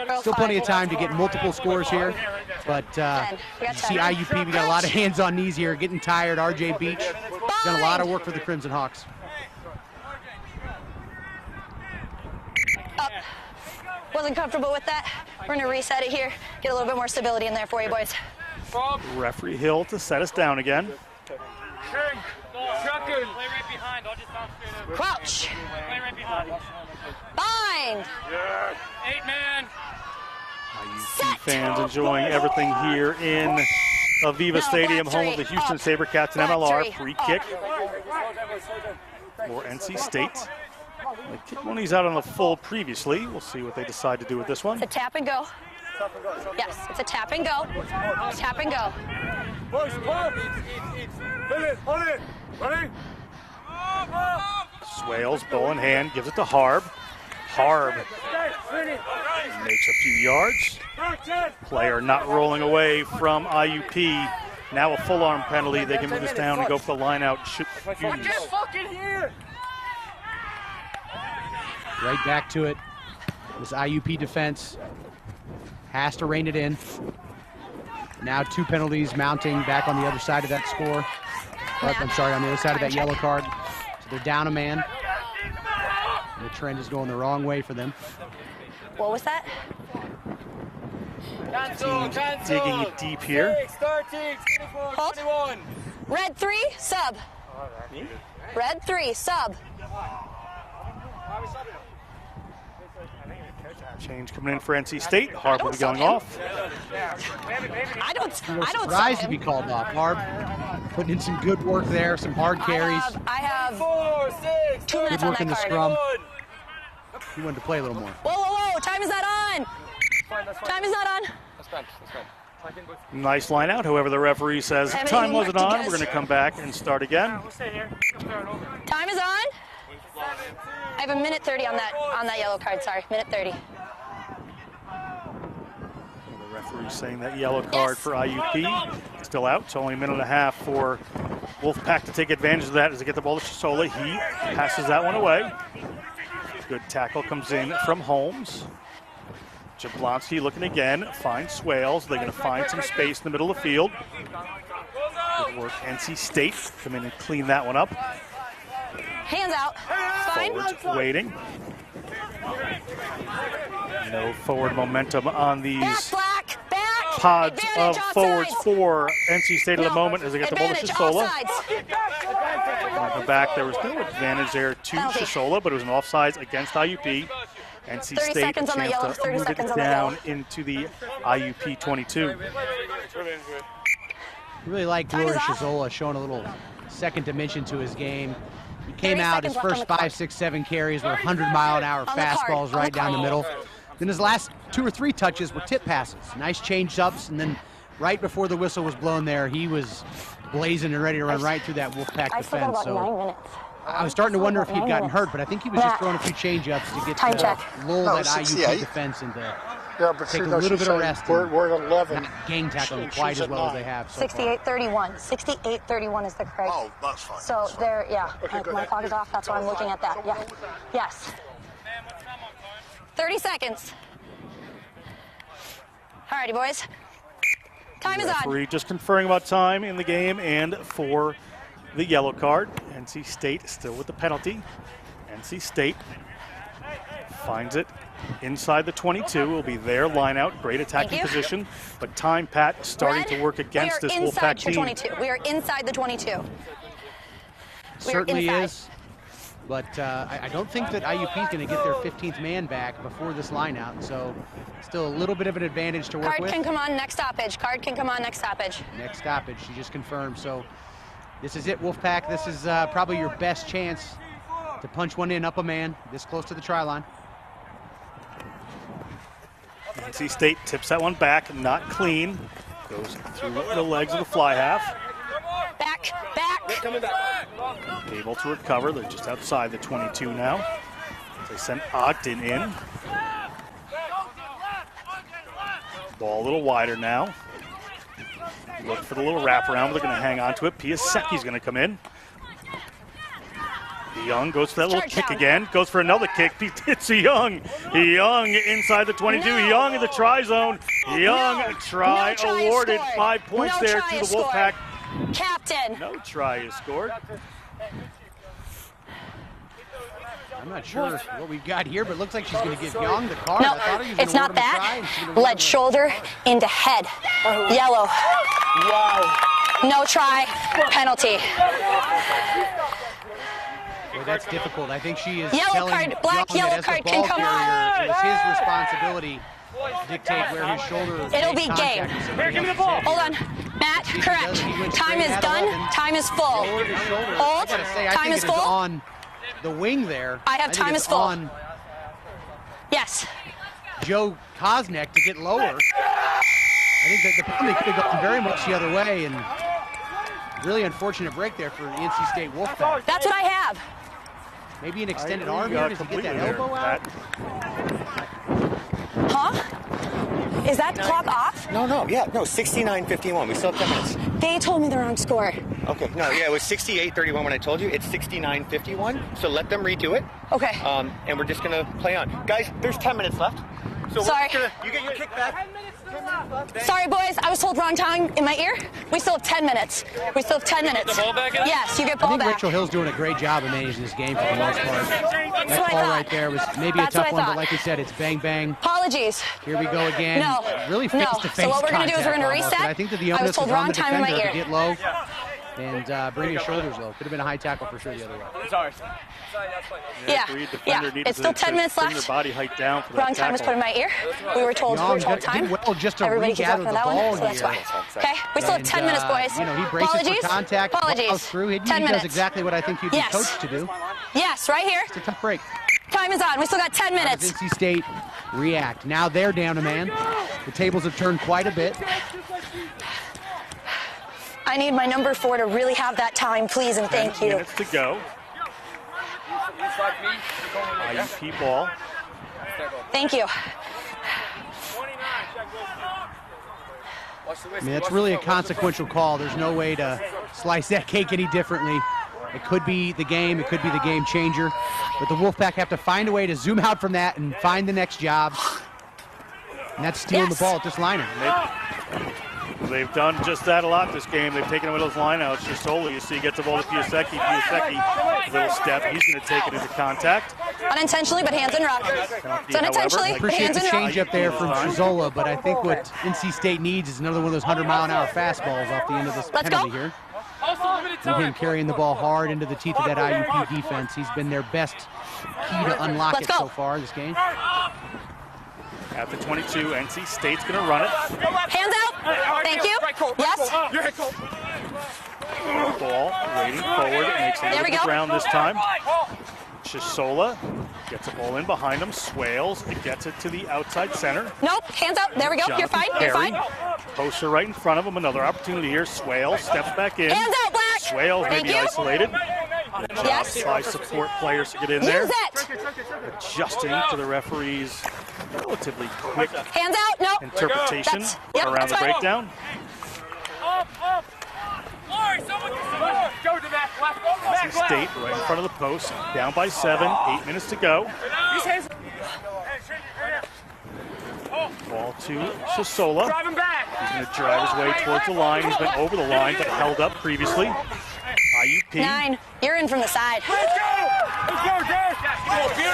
get. Still plenty of time to get multiple scores here, but you see IUP, we got a lot of hands on knees here, getting tired. RJ Beach done a lot of work for the Crimson Hawks. Up. Wasn't comfortable with that. We're gonna reset it here. Get a little bit more stability in there for you boys. Referee Hill to set us down again. Crouch. Bind. Eight-man. IUP fans enjoying everything here in Aviva Stadium, home of the Houston Sabercats and MLR. Free kick for NC State. They kicked one of these out on the full previously. We'll see what they decide to do with this one. It's a tap and go. Yes, it's a tap and go. Tap and go. Hold it. Ready? Swales, ball in hand, gives it to Harb. Harb makes a few yards. Player not rolling away from IUP. Now a full arm penalty. They can move this down and go for the line out. Right back to it. This IUP defense has to rein it in. Now 2 penalties mounting back on the other side of that score. I'm sorry, on the other side of that yellow card. So they're down a man. And the trend is going the wrong way for them. What was that? Digging it deep here. 13, 24, 21. Red 3, sub. Red 3, sub. Change coming in for NC State. Harb will be going off. I don't surprised to be called off. Harb putting in some good work there, some hard carries. I have 4, 6, 2 minutes Good on work that in the card. scrum. He wanted to play a little more. Whoa, whoa, whoa, time is not on. Time is not on. Nice line out. However, the referee says time wasn't on. We're going to come back and start again. Time is on. I have a minute 30 on that yellow card, sorry, minute 30. The referee saying that yellow card for IUP still out. It's only a minute and a half for Wolfpack to take advantage of that as they get the ball to Shisola. He passes that one away. Good tackle comes in from Holmes. Jablonski looking again, finds Swales. They're going to find some space in the middle of the field. Good work, NC State. Come in and clean that one up. Hands out. Fine. Forwards waiting. No forward momentum on these pods of forwards for NC State at the moment as they get the ball to Shisola. On the back, there was no advantage there to Shisola, but it was an offsides against IUP. NC State a chance to move it down into the IUP 22. Really like Rory Shisola showing a little second dimension to his game. He came out, his first 5, 6, 7 carries were 100-mile-an-hour fastballs right down the middle. Then his last 2 or 3 touches were tip passes. Nice change-ups, and then right before the whistle was blown there, he was blazing and ready to run right through that Wolfpack defense. So I was starting to wonder if he'd gotten hurt, but I think he was just throwing a few change-ups to get to lull that IUP defense into take a little bit of rest. We're at 11. Not gang tackling quite as well as they have so 68-31. 68-31 is the correct. Oh, that's fine. So there, yeah. My clock is off. That's why I'm looking at that. Yeah. Yes. 30 seconds. Alrighty, boys. Time is on. Referee just conferring about time in the game and for the yellow card. NC State still with the penalty. NC State finds it inside the 22. Will be their line out. Great attacking position. But time, Pat, starting to work against this Wolfpack team. 22. We are inside the 22. Certainly is. But I don't think that IUP is going to get their 15th man back before this line out. So still a little bit of an advantage to work Card with. can come on next stoppage. Card can come on next stoppage. Next stoppage, she just confirmed. So this is it, Wolfpack. This is probably your best chance to punch one in up a man this close to the try line. NC State tips that one back, not clean. Goes through the legs of the fly half. Back. Able to recover. They're just outside the 22 now. They send Ogden in. Ball a little wider now. Look for the little wraparound. They're going to hang on to it. Piaseki's going to come in. Young goes for that little kick again. Goes for another kick. It's Young. Young inside the 22. Young in the try zone. Young try awarded. 5 points there to the Wolfpack. Captain. No try is scored. I'm not sure what we've got here, but it looks like she's going to give Young the card. No, it's not that. Led shoulder into head. Yellow. Wow. No try. Penalty. Boy, that's difficult. I think she is Yellow telling card, black Young yellow that as the card ball can come carrier, it was his responsibility to dictate where his shoulder It'll be game. Here, give me the ball. Hold on. Matt, correct. Time is done. Time is full. Hold. Time is full. On the wing there. I have time is full. On yes. Joe Kosnick to get lower. I think that the penalty could have gone very much the other way, and really unfortunate break there for the NC State Wolfpack. That's what I have. Maybe an extended arm here. Does he get that elbow out? Huh? Is that clock off? No, 69-51. We still have 10 minutes. They told me the wrong score. Okay, no, yeah, it was 68-31 when I told you. It's 69-51, so let them redo it. Okay. And we're just going to play on. Guys, there's 10 minutes left. So sorry. You get your kick back. Sorry, boys. I was told wrong time in my ear. We still have 10 minutes. We still have 10 minutes. The ball back in? Yes, you get ball I think back. Rachel Hill's doing a great job of managing this game for the most part. That's That what I call thought. right there was maybe That's a what tough I one, but thought. like you said, it's bang, bang. Apologies. Here we go again. No. Really face-to-face So what we're going to do is we're going to contact almost, reset. but I think that the I was onus told was on wrong the time in my defender ear. to get low and bring his shoulders low. Could have been a high tackle for sure the other way. Sorry. Yeah. Defender It's still 10 minutes bring left. their body height down for Wrong that time was put in my ear. We were told Young whole did time. well just to Everybody reach keeps out up of for the that ball one, so that's here. why. Okay, we still have 10 minutes, boys. You know, he braces Apologies. for contact, Apologies. plows through. He 10 does minutes. exactly what I think you'd be Yes. coached to do. Yes, right here. It's a tough break. Time is on. We still got 10 How does minutes. NC State react? Now they're down a man. The tables have turned quite a bit. I need my number 4 to really have that time, please, and thank 10 you. minutes to go. IUP ball. Thank you. I mean, that's really a consequential call. There's no way to slice that cake any differently. It could be the game. It could be the game changer. But the Wolfpack have to find a way to zoom out from that and find the next job. And that's stealing the ball at this liner. They've done just that a lot this game. They've taken away those lineouts. Shasola, you see, gets the ball to Piasecki. Piasecki, little step. He's going to take it into contact. Unintentionally, but hands in rock. It's unintentionally, but Appreciate hands the in rock. change up there from Shazola, but I think what NC State needs is another one of those 100-mile-an-hour fastballs off the end of this penalty here. And him carrying the ball hard into the teeth of that IUP defense. He's been their best key to unlock it so far this game. At the 22, NC State's going to run it. Hands out. Thank you. Yes. Ball waiting forward. Makes it to the ground this time. Chisola gets the ball in behind him. Swales. It gets it to the outside center. Nope. Hands out. There we go. You're fine. You're fine. Poster right in front of him. Another opportunity here. Swales steps back in. Hands out, Black. Swales may be isolated. Yes. By support players to get in there. Use it. Adjusting to the referee's relatively quick Hands out. No. interpretation around the breakdown. NC State right in front of the post, down by 7, 8 minutes to go. Ball to Shasola. He's going to drive his way towards the line. He's been over the line, but held up previously. IUP 9. You're in from the side.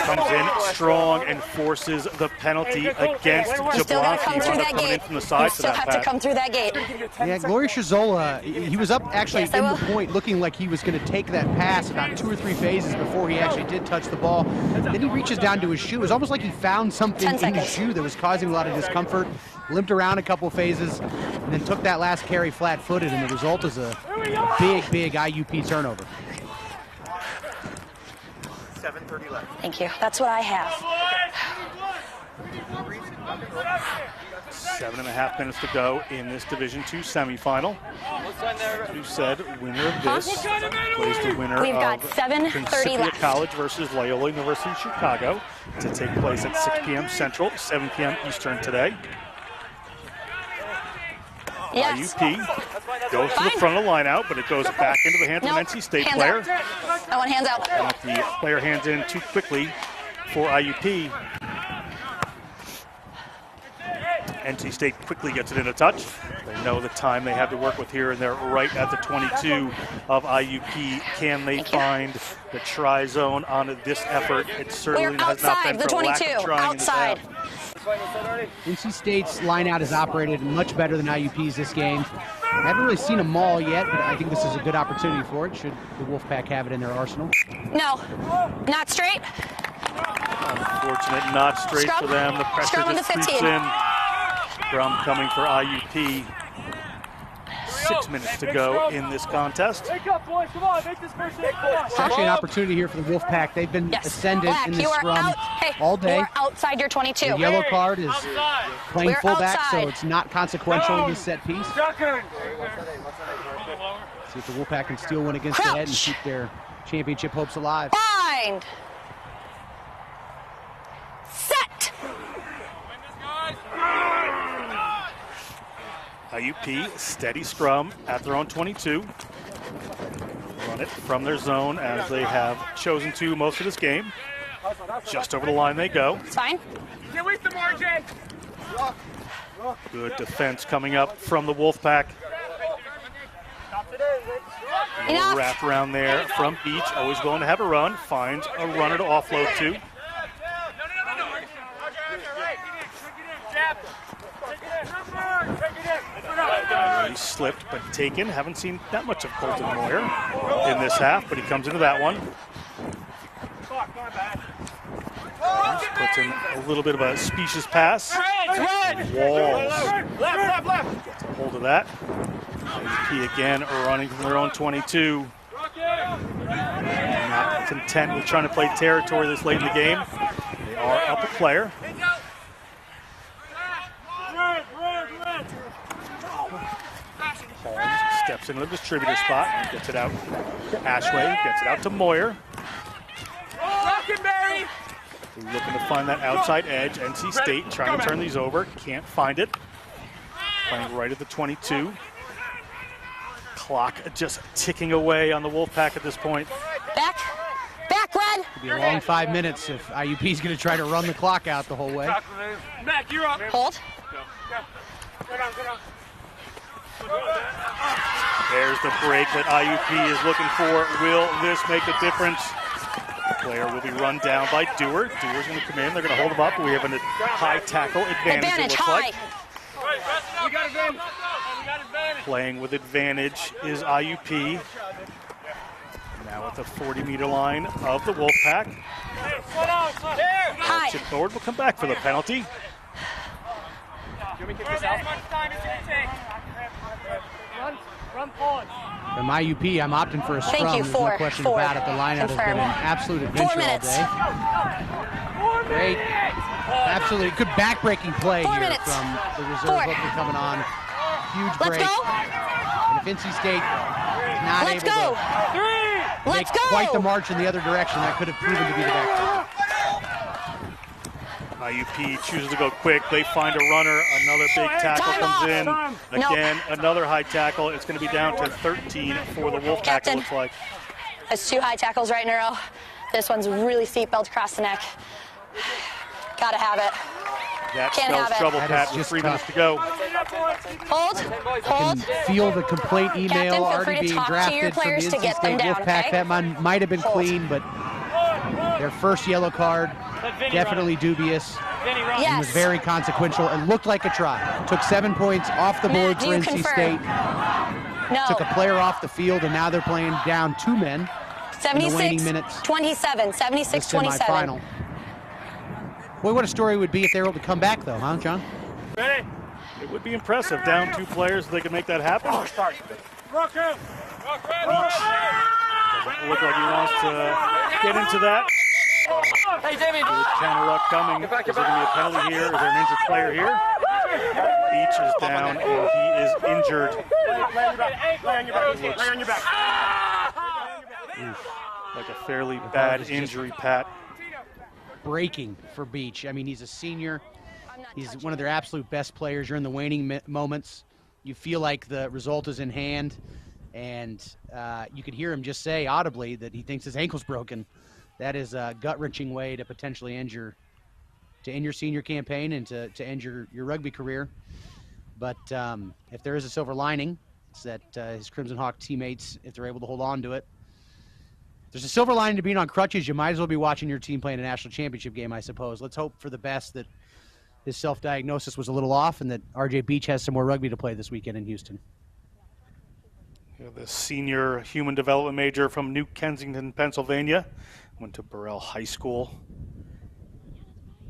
comes Comes in strong and forces the penalty against Jablonski. Coming in from the side. Still have to come through that gate. Yeah, Gloria Shazola, he was up actually in the point looking like he was going to take that pass about 2 or 3 phases before he actually did touch the ball. Then he reaches down to his shoe. It was almost like he found something in his shoe that was causing a lot of discomfort. Limped around a couple phases and then took that last carry flat-footed, and the result is a big IUP turnover. 7:30 left. Thank you. That's what I have. 7.5 minutes to go in this Division II semifinal. You said winner of this plays the winner We've got of 7:30 Principia left. College versus Loyola University of Chicago to take place at 6 p.m. Central, 7 p.m. Eastern today. Yes. IUP goes to the front of the line out, but it goes back into the hands of an NC State player. I want hands out. And if the player hands in too quickly for IUP, NC State quickly gets it in a touch. They know the time they have to work with here, and they're right at the 22 of IUP. Can they find the try zone on this effort? It certainly has not been for lack of trying in this half. NC State's lineout has operated much better than IUP's this game. I haven't really seen a maul yet, but I think this is a good opportunity for it, should the Wolfpack have it in their arsenal. No, not straight. Unfortunate, not straight for them. The pressure just creeps in. Scrum coming for IUP. 6 minutes to go in this contest. It's actually an opportunity here for the Wolfpack. They've been ascendant in this scrum all day. You're outside your 22. The yellow card is playing fullback, so it's not consequential in this set piece. See if the Wolfpack can steal one against the head and keep their championship hopes alive. Bind. Set. IUP, steady scrum at their own 22. Run it from their zone as they have chosen to most of this game. Just over the line they go. It's fine. Get with the margin. Good defense coming up from the Wolfpack. Wrapped around there from Beach, always going to have a run. Finds a runner to offload to. He slipped but taken. Haven't seen that much of Colton Moyer in this half, but he comes into that one. Just puts in a little bit of a specious pass. Walls gets a hold of that. IUP again running from their own 22. Not content with trying to play territory this late in the game. They are up a player. Steps into the distributor spot, gets it out to Ashway, gets it out to Moyer. Looking to find that outside edge. NC State trying to turn these over, can't find it. Playing right at the 22. Clock just ticking away on the Wolfpack at this point. Back, Red. It'll be a long 5 minutes if IUP's going to try to run the clock out the whole way. Mac, you're up. Hold. Go down. There's the break that IUP is looking for. Will this make a difference? Player will be run down by Dewar. Dewar's going to come in. They're going to hold him up. We have a high tackle advantage, it looks like. We got advantage. Playing with advantage is IUP. Now at the 40-meter line of the Wolfpack. Chip forward will come back for the penalty. From IUP, I'm opting for a scrum. There's no question about it. The lineout has been an absolute adventure all day. Great. Absolutely good back-breaking play here from the reserve hooker coming on. Huge break. And if NC State is not able to make quite the march in the other direction, that could have proven to be the back. IUP chooses to go quick. They find a runner. Another big tackle comes in. Again, another high tackle. It's going to be down to 13 for the Wolfpack, it looks like. That's 2 high tackles right in a row. This one's really seat belt across the neck. Gotta have it. That spells trouble, Pat, with 3 minutes to go. Hold. I can feel the complaint email already being drafted from the NC State Wolfpack. That might have been clean, but Their first yellow card, definitely dubious, and was very consequential and looked like a try. Took 7 points off the board for NC State. No. Took a player off the field, and now they're playing down 2 men in the waning minutes. 27, 76-27. Semifinal. Boy, what a story it would be if they were able to come back, though, huh, John? Ready? It would be impressive. Down 2 players, they could make that happen. Doesn't look like he wants to get into that. Hey, David. Kind of luck coming. Is there going to be a penalty here? Is there an injured player here? Beach is down, and he is injured. Lay on your back. Like a fairly bad injury, Pat. Breaking for Beach. I mean, he's a senior. He's one of their absolute best players. You're in the waning moments. You feel like the result is in hand, and you could hear him just say audibly that he thinks his ankle's broken. That is a gut-wrenching way to potentially end your senior campaign and to end your rugby career. But if there is a silver lining, it's that his Crimson Hawk teammates, if they're able to hold on to it. If there's a silver lining to being on crutches, you might as well be watching your team playing a national championship game, I suppose. Let's hope for the best that his self-diagnosis was a little off and that RJ Beach has some more rugby to play this weekend in Houston. The senior human development major from New Kensington, Pennsylvania. Went to Burrell High School.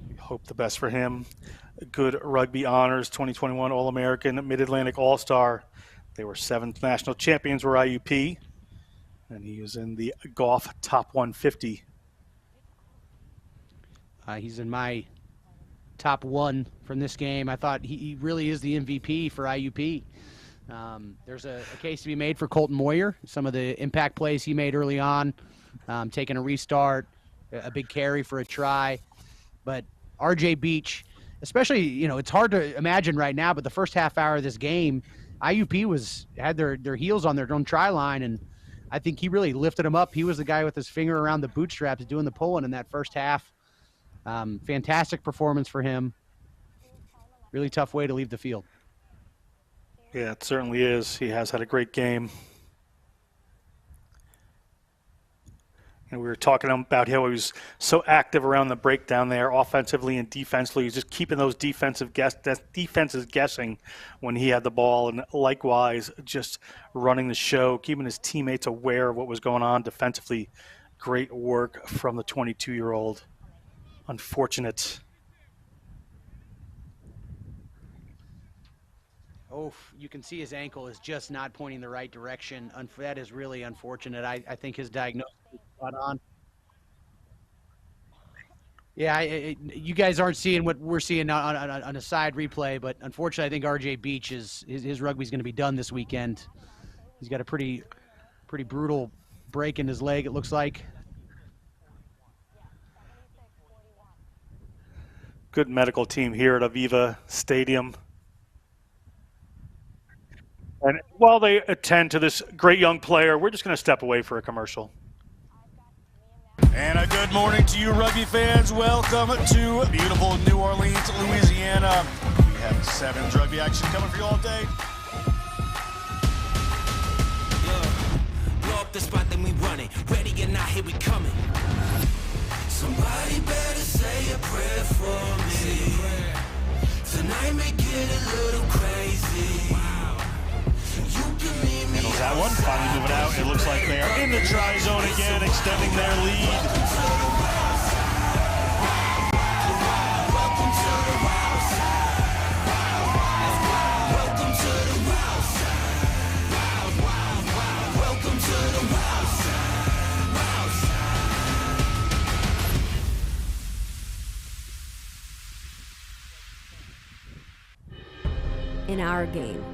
We hope the best for him. Good rugby honors, 2021 All-American, Mid-Atlantic All-Star. They were 7th national champions were IUP. And he was in the golf top 150. He's in my top 1 from this game. I thought he really is the MVP for IUP. There's a case to be made for Colton Moyer. Some of the impact plays he made early on, taking a restart, a big carry for a try. But RJ Beach, especially, it's hard to imagine right now, but the first half hour of this game, IUP had their heels on their own try line, and I think he really lifted him up. He was the guy with his finger around the bootstraps doing the pulling in that first half. Fantastic performance for him. Really tough way to leave the field. Yeah, it certainly is. He has had a great game. And we were talking about how he was so active around the breakdown there, offensively and defensively. He was just keeping those defenses guessing when he had the ball, and likewise just running the show, keeping his teammates aware of what was going on defensively. Great work from the 22-year-old. Unfortunate. Oh, you can see his ankle is just not pointing the right direction. That is really unfortunate. I think his diagnosis is spot on. Yeah, you guys aren't seeing what we're seeing on a side replay, but unfortunately, I think RJ Beach his rugby's going to be done this weekend. He's got a pretty brutal break in his leg, it looks like. Good medical team here at Aviva Stadium. And while they attend to this great young player, we're just going to step away for a commercial. And a good morning to you, rugby fans. Welcome to beautiful New Orleans, Louisiana. We have 7 rugby action coming for you all day. Blow up the spot, then we running. Ready or not, here we coming. Somebody better say a prayer for me. Tonight may get a little crazy. Handles that one, finally moving out. It looks like they are in the try zone again, extending their lead. Welcome to the wild side. Welcome to the wild side. Welcome to the wild side. In our game,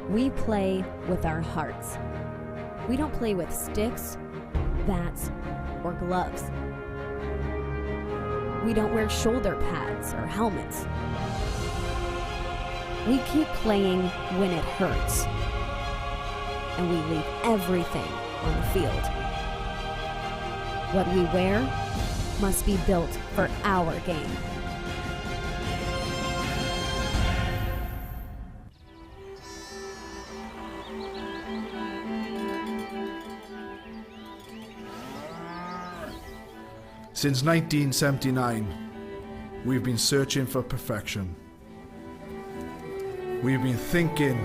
we play with our hearts. We don't play with sticks, bats, or gloves. We don't wear shoulder pads or helmets. We keep playing when it hurts. And we leave everything on the field. What we wear must be built for our game. Since 1979, we've been searching for perfection. We've been thinking,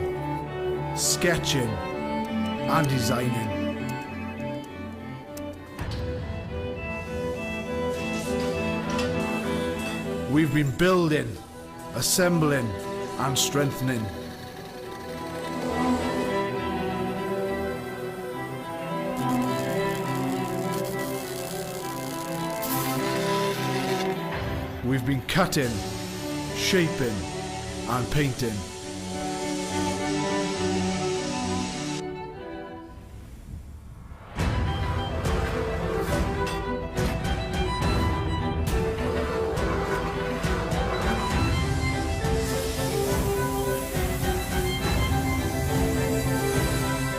sketching, and designing. We've been building, assembling, and strengthening. We've been cutting, shaping, and painting.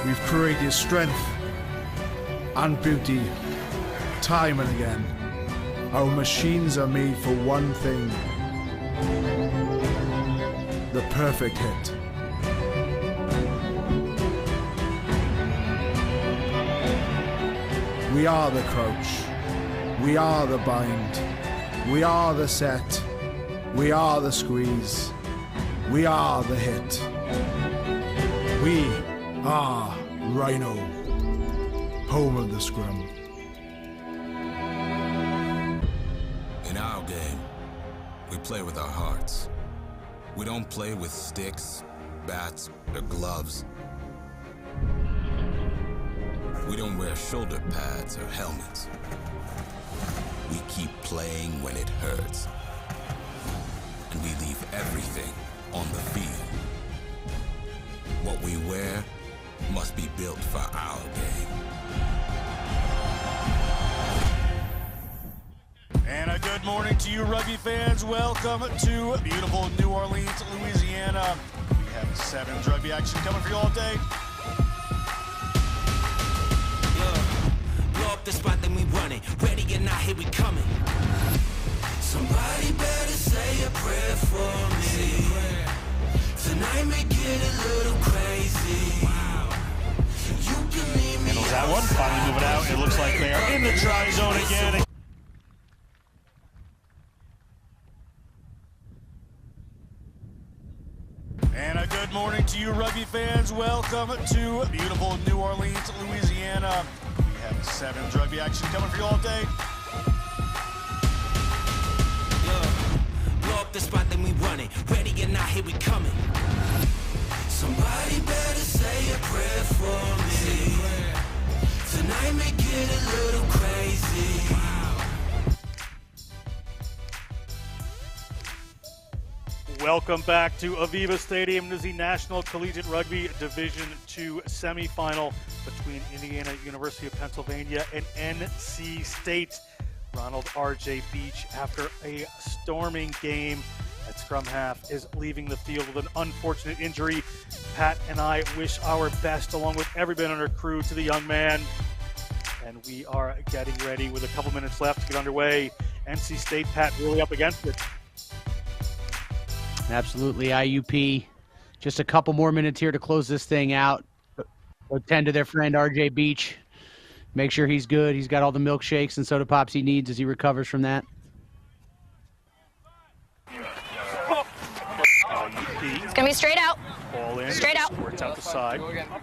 We've created strength and beauty time and again. Our machines are made for one thing: the perfect hit. We are the crouch. We are the bind. We are the set. We are the squeeze. We are the hit. We are Rhino, home of the scrum. In our game, we play with our hearts. We don't play with sticks, bats, or gloves. We don't wear shoulder pads or helmets. We keep playing when it hurts. And we leave everything on the field. What we wear must be built for our game. And a good morning to you, rugby fans. Welcome to beautiful New Orleans, Louisiana. We have 7's rugby action coming for you all day. Blow up the spot, then we run it. Ready or not, here we coming. Somebody better say a prayer for me. Tonight may get a little crazy. You can leave me. Handles that one, finally moving out. It looks like they are in the try zone again. And a good morning to you, rugby fans. Welcome to beautiful New Orleans, Louisiana. We have 7's rugby action coming for you all day. Blow up the spot, then we run it. Ready or not, here we coming. Somebody better say a prayer for me. Tonight may get a little crazy. Welcome back to Aviva Stadium. This is the National Collegiate Rugby Division II Semifinal between Indiana University of Pennsylvania and NC State. Ronald R.J. Beach, after a storming game at scrum half, is leaving the field with an unfortunate injury. Pat and I wish our best, along with everybody on our crew, to the young man. And we are getting ready with a couple minutes left to get underway. NC State, Pat, really up against it. Absolutely, IUP. Just a couple more minutes here to close this thing out. Go tend to their friend R.J. Beach. Make sure he's good. He's got all the milkshakes and soda pops he needs as he recovers from that. It's going to be straight out. Ball in. Straight out. Squirts out the side.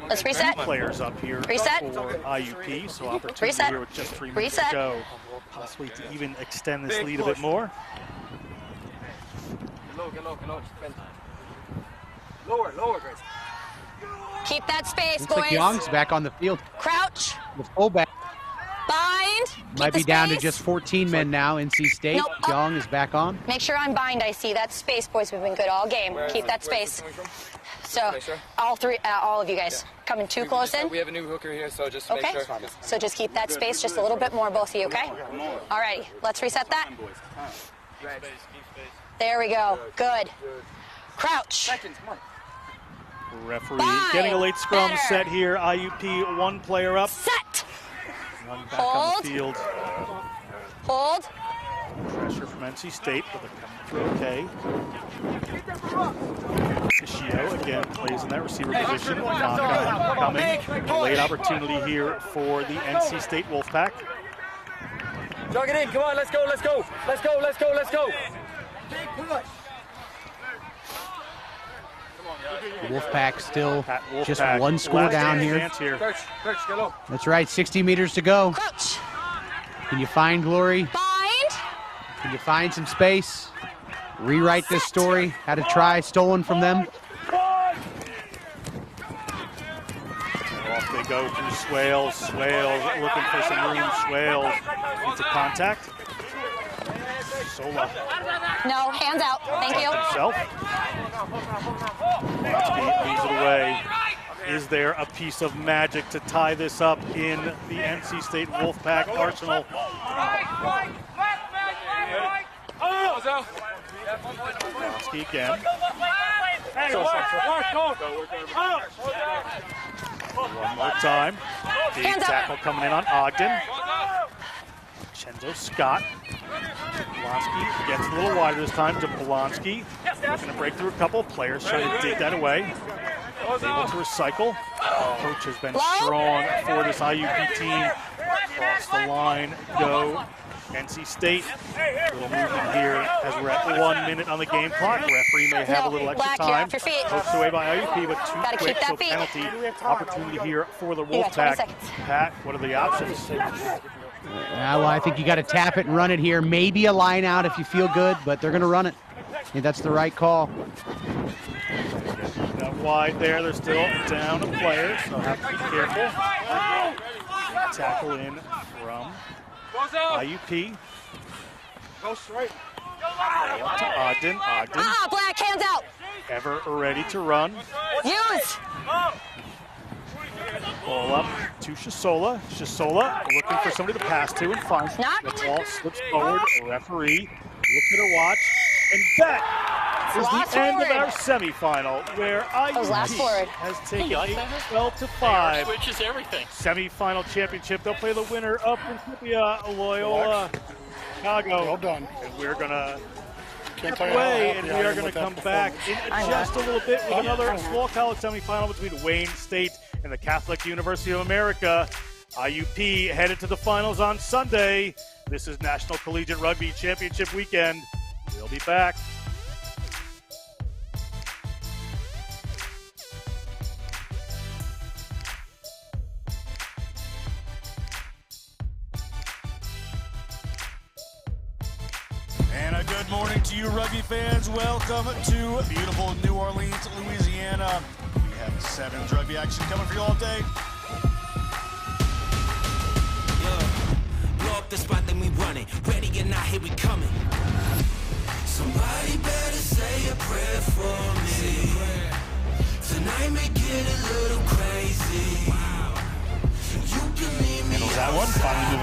Let's reset. Players up here Reset. for IUP, so opportunity Reset. here with just 3 minutes Reset. to go. Possibly to even extend this lead a bit more. Get low, lower, Grace. Keep that space, Looks boys. like Young's back on the field. Crouch. The fullback Bind. might Keep be the down to space. just 14 men now. NC State. Nope. Young is back on. Make sure I'm bind. I see that space, boys. We've been good all game. Keep that space. So, all of you guys coming too close in. We have a new hooker here, so just Okay. make sure. So just keep that space just a little bit more, both of you. Okay. All right. Let's reset that. There we go. Good. Crouch. Referee Bind. getting a late scrum Better. set here. IUP, one player up. Set. Young back Hold. on the field. Hold. Pressure from NC State, but they're coming through okay. Ishio again plays in that receiver position. Knock on coming. A late opportunity here for the NC State Wolfpack. Jog it in. Come on, let's go, let's go. Let's go, let's go, let's go. Big push. Wolfpack still Wolfpack. just one score Last down here. Crouch, get low. That's right, 60 meters to go. Crouch. Can you find Glory? Bind. Can you find some space? Rewrite this story. Had a try stolen from them. Off they go through Swales. Swales looking for some room. Swales into contact. Sola. No, hands out. Thank you. Himself. Blonsky moves it away. Is there a piece of magic to tie this up in the NC State Wolfpack arsenal? Blonsky again. One more time. Big tackle coming in on Ogden. Chenzo Scott. Blonsky gets a little wider this time to Blonsky. Looking to break through a couple. Players trying to dig that away. Able to recycle. Coach has been strong for this IUP team. Across the line go NC State. A little movement here as we're at 1 minute on the game clock. Referee may have a little extra time. Coached away by IUP, but too quick, so penalty opportunity here for the Wolfpack. Pat, what are the options? Well, I think you got to tap it and run it here. Maybe a line out if you feel good, but they're going to run it. I think that's the right call. Got wide there. They're still down a player, so have to be careful. Tackle in from IUP. Go straight. Up to Ogden. Ogden. Black, hands out. Ever ready to run. Use. Ball up to Shisola. Shisola looking for somebody to pass to and find. The ball slips forward. Referee looks at her watch. And that is the end of our semifinal, where IUP has taken a 12-5 Switches everything. semifinal championship. They'll play the winner of Principia Loyola Chicago. Well done. And we're gonna Can't step tell you how away, happy and I we are am going with to that come back in just a little bit with another small college semifinal between Wayne State and the Catholic University of America. IUP headed to the finals on Sunday. This is National Collegiate Rugby Championship weekend. We'll be back. And a good morning to you, rugby fans. Welcome to beautiful New Orleans, Louisiana. We have 7 rugby action coming for you all day. Blow up the spot, then we running. Ready or not, here we coming. Somebody better say a prayer for me. Tonight may get a little crazy. You can leave me That one finally moving